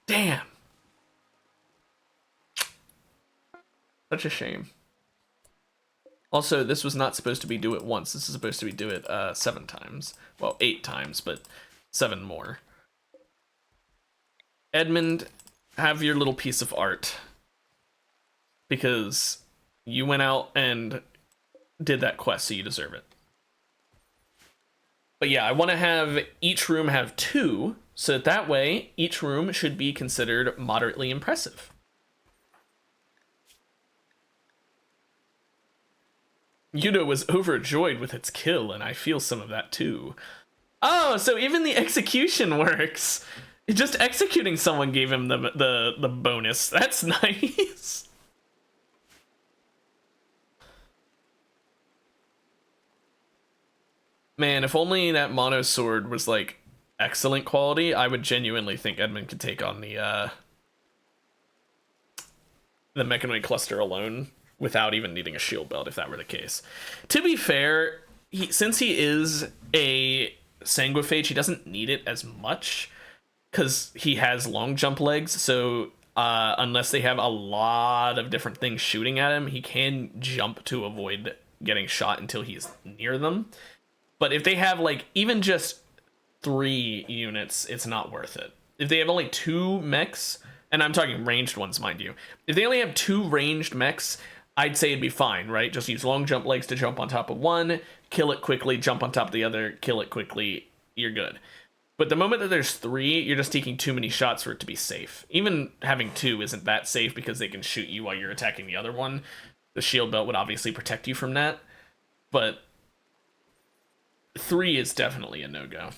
Damn. Such a shame. Also, this was not supposed to be do it once. This is supposed to be do it 7 times. Well, 8 times, but 7 more. Edmund, have your little piece of art. Because you went out and did that quest, so you deserve it. But yeah, I want to have each room have 2, so that way each room should be considered moderately impressive. Yudo was overjoyed with its kill, and I feel some of that too. Oh, so even the execution works. Just executing someone gave him the bonus. That's nice. Man, if only that mono sword was like excellent quality, I would genuinely think Edmund could take on the Mechanoid cluster alone without even needing a shield belt, if that were the case. To be fair, since he is a Sanguiphage, he doesn't need it as much because he has long jump legs, so unless they have a lot of different things shooting at him, he can jump to avoid getting shot until he's near them. But if they have like even just 3 units, it's not worth it. If they have only 2 mechs, and I'm talking ranged ones, mind you, if they only have 2 ranged mechs, I'd say it'd be fine, right? Just use long jump legs to jump on top of one, kill it quickly, jump on top of the other, kill it quickly, you're good. But the moment that there's 3, you're just taking too many shots for it to be safe. Even having 2 isn't that safe because they can shoot you while you're attacking the other one. The shield belt would obviously protect you from that, but 3 is definitely a no-go.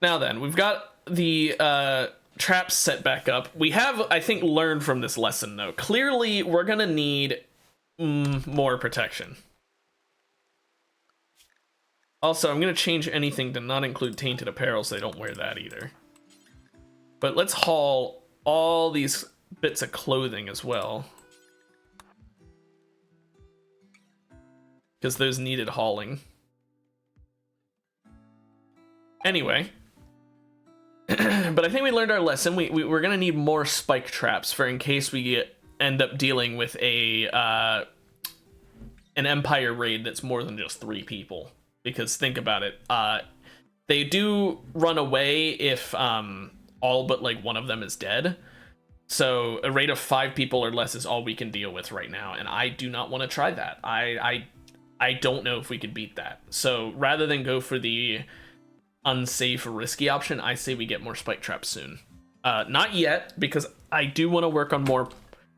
Now then, we've got the traps set back up. We have, I think, learned from this lesson, though. Clearly, we're going to need more protection. Also, I'm going to change anything to not include tainted apparel so they don't wear that either. But let's haul all these bits of clothing as well, because those needed hauling. Anyway, but I think we learned our lesson. We're going to need more spike traps for in case we end up dealing with a an Empire raid that's more than just 3 people. Because think about it, they do run away if all but like one of them is dead. So a rate of 5 people or less is all we can deal with right now, and I do not want to try that. I don't know if we could beat that. So rather than go for the unsafe, risky option, I say we get more spike traps soon. Not yet, because I do want to work on more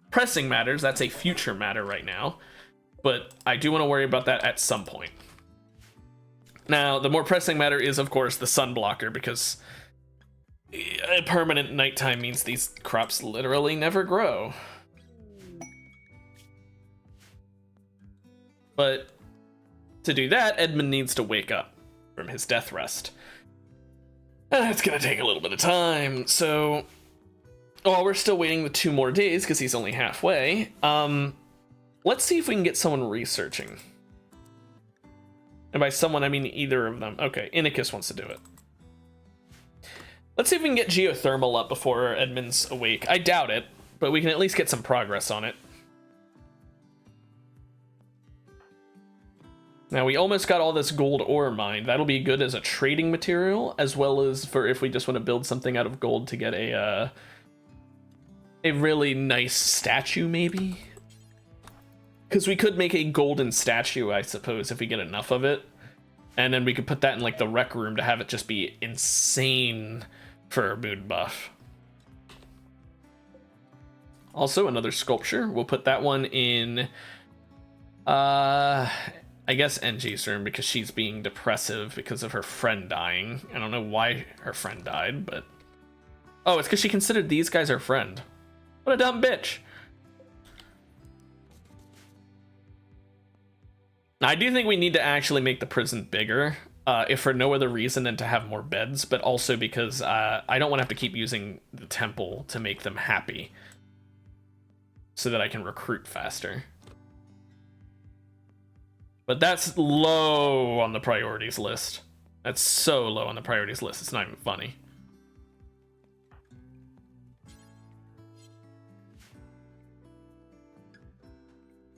pressing matters. That's a future matter right now, but I do want to worry about that at some point. Now, the more pressing matter is, of course, the sun blocker, because a permanent nighttime means these crops literally never grow. But to do that, Edmund needs to wake up from his death rest. It's gonna take a little bit of time, so while we're still waiting the 2 more days, because he's only halfway, let's see if we can get someone researching. And by someone, I mean either of them. Okay, Inicus wants to do it. Let's see if we can get geothermal up before Edmund's awake. I doubt it, but we can at least get some progress on it. Now, we almost got all this gold ore mined. That'll be good as a trading material, as well as for if we just want to build something out of gold to get a really nice statue, maybe? Because we could make a golden statue, I suppose, if we get enough of it. And then we could put that in, like, the rec room to have it just be insane for a mood buff. Also, another sculpture. We'll put that one in, I guess NG's room, because she's being depressive because of her friend dying. I don't know why her friend died, but... Oh, it's because she considered these guys her friend. What a dumb bitch. I do think we need to actually make the prison bigger, if for no other reason than to have more beds, but also because I don't want to have to keep using the temple to make them happy, so that I can recruit faster. But that's low on the priorities list. That's so low on the priorities list, it's not even funny.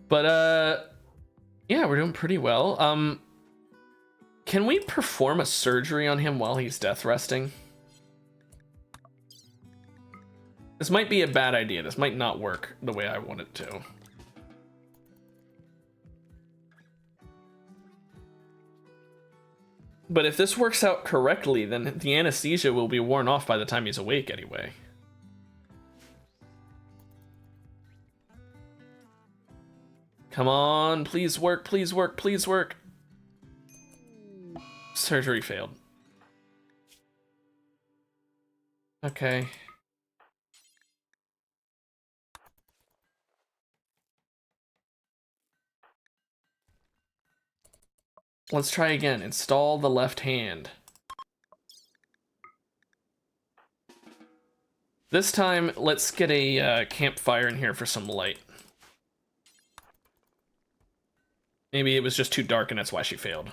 But, yeah, we're doing pretty well. Can we perform a surgery on him while he's death resting? This might be a bad idea. This might not work the way I want it to. But if this works out correctly, then the anesthesia will be worn off by the time he's awake anyway. Come on, please work, please work, please work. Surgery failed. Okay. Let's try again. Install the left hand. This time, let's get a campfire in here for some light. Maybe it was just too dark and that's why she failed.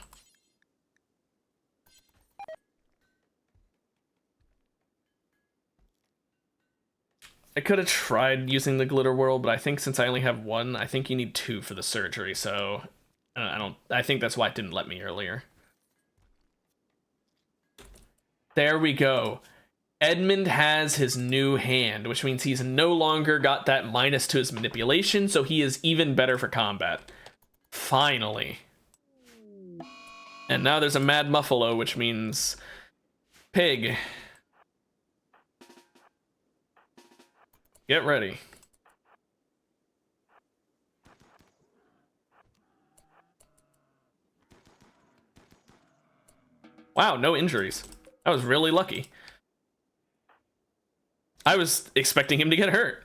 I could have tried using the glitter world, but I think since I only have one, I think you need 2 for the surgery, so I think that's why it didn't let me earlier. There we go. Edmund has his new hand, which means he's no longer got that minus to his manipulation, so he is even better for combat. Finally. And now there's a Mad Muffalo, which means Pig. Get ready. Wow, no injuries. I was really lucky. I was expecting him to get hurt.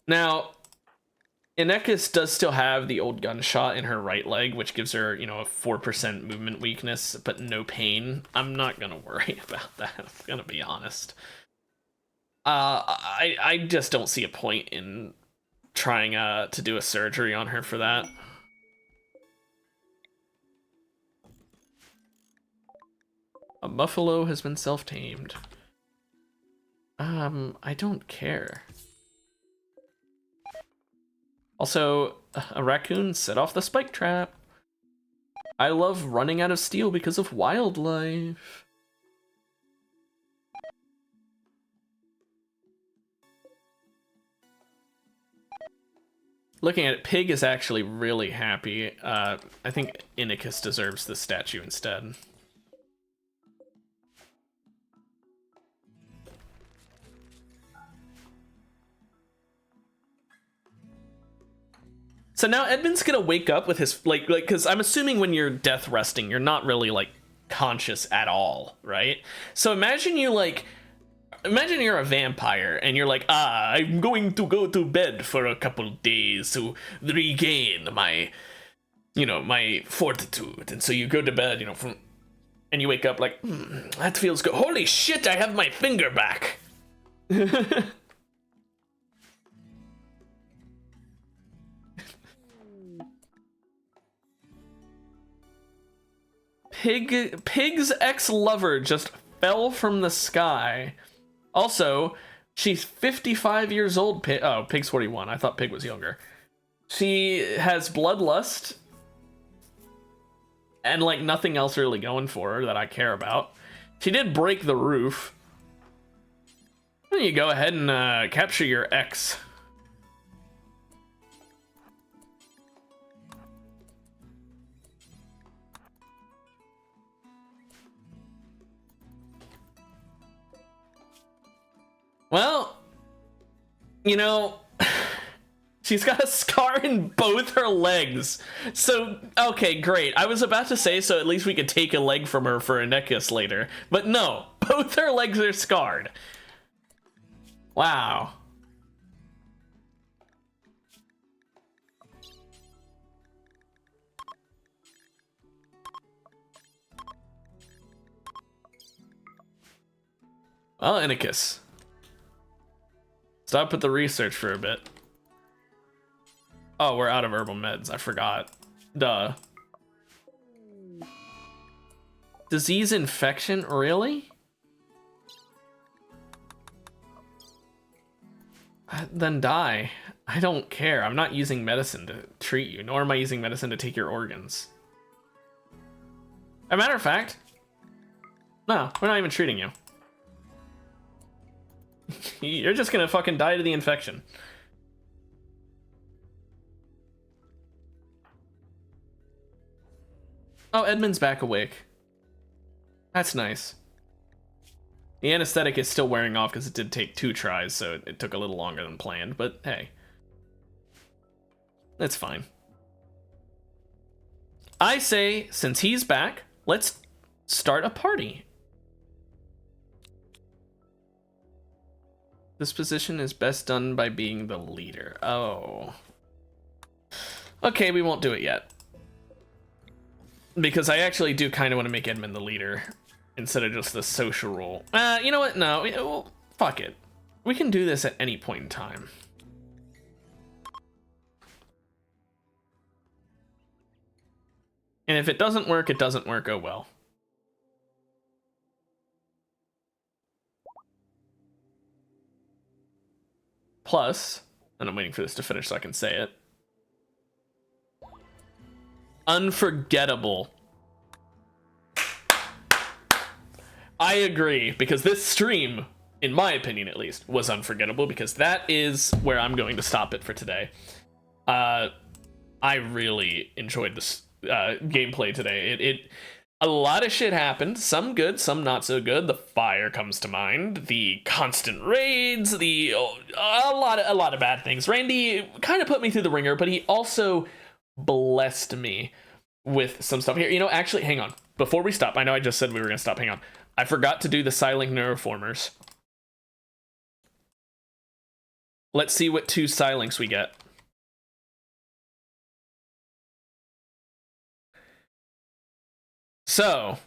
Now, Inekis does still have the old gunshot in her right leg, which gives her, you know, a 4% movement weakness, but no pain. I'm not gonna worry about that, I'm gonna be honest. I just don't see a point in trying to do a surgery on her for that. A buffalo has been self-tamed. I don't care. Also, a raccoon set off the spike trap. I love running out of steel because of wildlife. Looking at it, Pig is actually really happy. I think Inekis deserves this statue instead. So now Edmund's gonna wake up with his, like, because I'm assuming when you're death resting, you're not really, like, conscious at all, right? So imagine you're a vampire and you're like, I'm going to go to bed for a couple days to regain my, you know, my fortitude. And so you go to bed, you know, and you wake up like, that feels good. Holy shit, I have my finger back. Pig's ex-lover just fell from the sky. Also, she's 55 years old. Oh, Pig's 41. I thought Pig was younger. She has bloodlust and, like, nothing else really going for her that I care about. She did break the roof. Then you go ahead and capture your ex. Well, you know, she's got a scar in both her legs. So, okay, great. I was about to say, so at least we could take a leg from her for a necklace later. But no, both her legs are scarred. Wow. Well, Inekis. Stop with the research for a bit. Oh, we're out of herbal meds. I forgot. Duh. Disease infection? Really? Then die. I don't care. I'm not using medicine to treat you, nor am I using medicine to take your organs. As a matter of fact, no, we're not even treating you. You're just gonna fucking die to the infection. Oh, Edmund's back awake. That's nice. The anesthetic is still wearing off because it did take 2 tries, so it took a little longer than planned, but hey. It's fine. I say, since he's back, let's start a party. This position is best done by being the leader. Oh. Okay, we won't do it yet. Because I actually do kind of want to make Edmund the leader instead of just the social role. You know what? No, well, fuck it. We can do this at any point in time. And if it doesn't work, it doesn't work. Oh well. Plus, and I'm waiting for this to finish so I can say it. Unforgettable. I agree, because this stream, in my opinion at least, was unforgettable, because that is where I'm going to stop it for today. I really enjoyed this gameplay today. A lot of shit happened, some good, some not so good. The fire comes to mind, the constant raids, a lot of bad things. Randy kind of put me through the ringer, but he also blessed me with some stuff here. You know, actually, hang on. Before we stop, I know I just said we were going to stop. Hang on. I forgot to do the Psylink Neuroformers. Let's see what 2 Psylinks we get. So,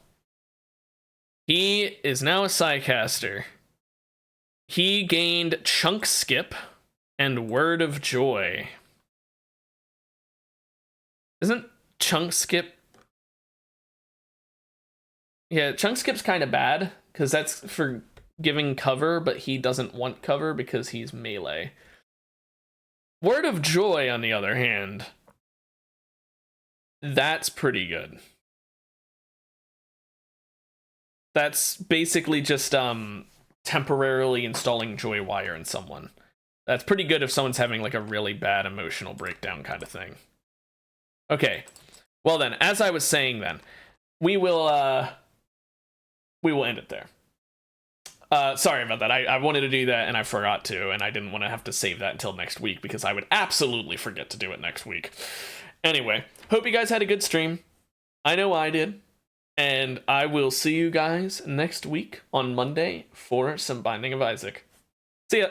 he is now a Psycaster. He gained Chunk Skip and Word of Joy. Isn't Chunk Skip... Yeah, Chunk Skip's kind of bad, because that's for giving cover, but he doesn't want cover because he's melee. Word of Joy, on the other hand, that's pretty good. That's basically just temporarily installing Joy Wire in someone. That's pretty good if someone's having like a really bad emotional breakdown kind of thing. Okay, well then, as I was saying then, we will end it there. Sorry about that. I wanted to do that and I forgot to, and I didn't want to have to save that until next week because I would absolutely forget to do it next week. Anyway, hope you guys had a good stream. I know I did. And I will see you guys next week on Monday for some Binding of Isaac. See ya!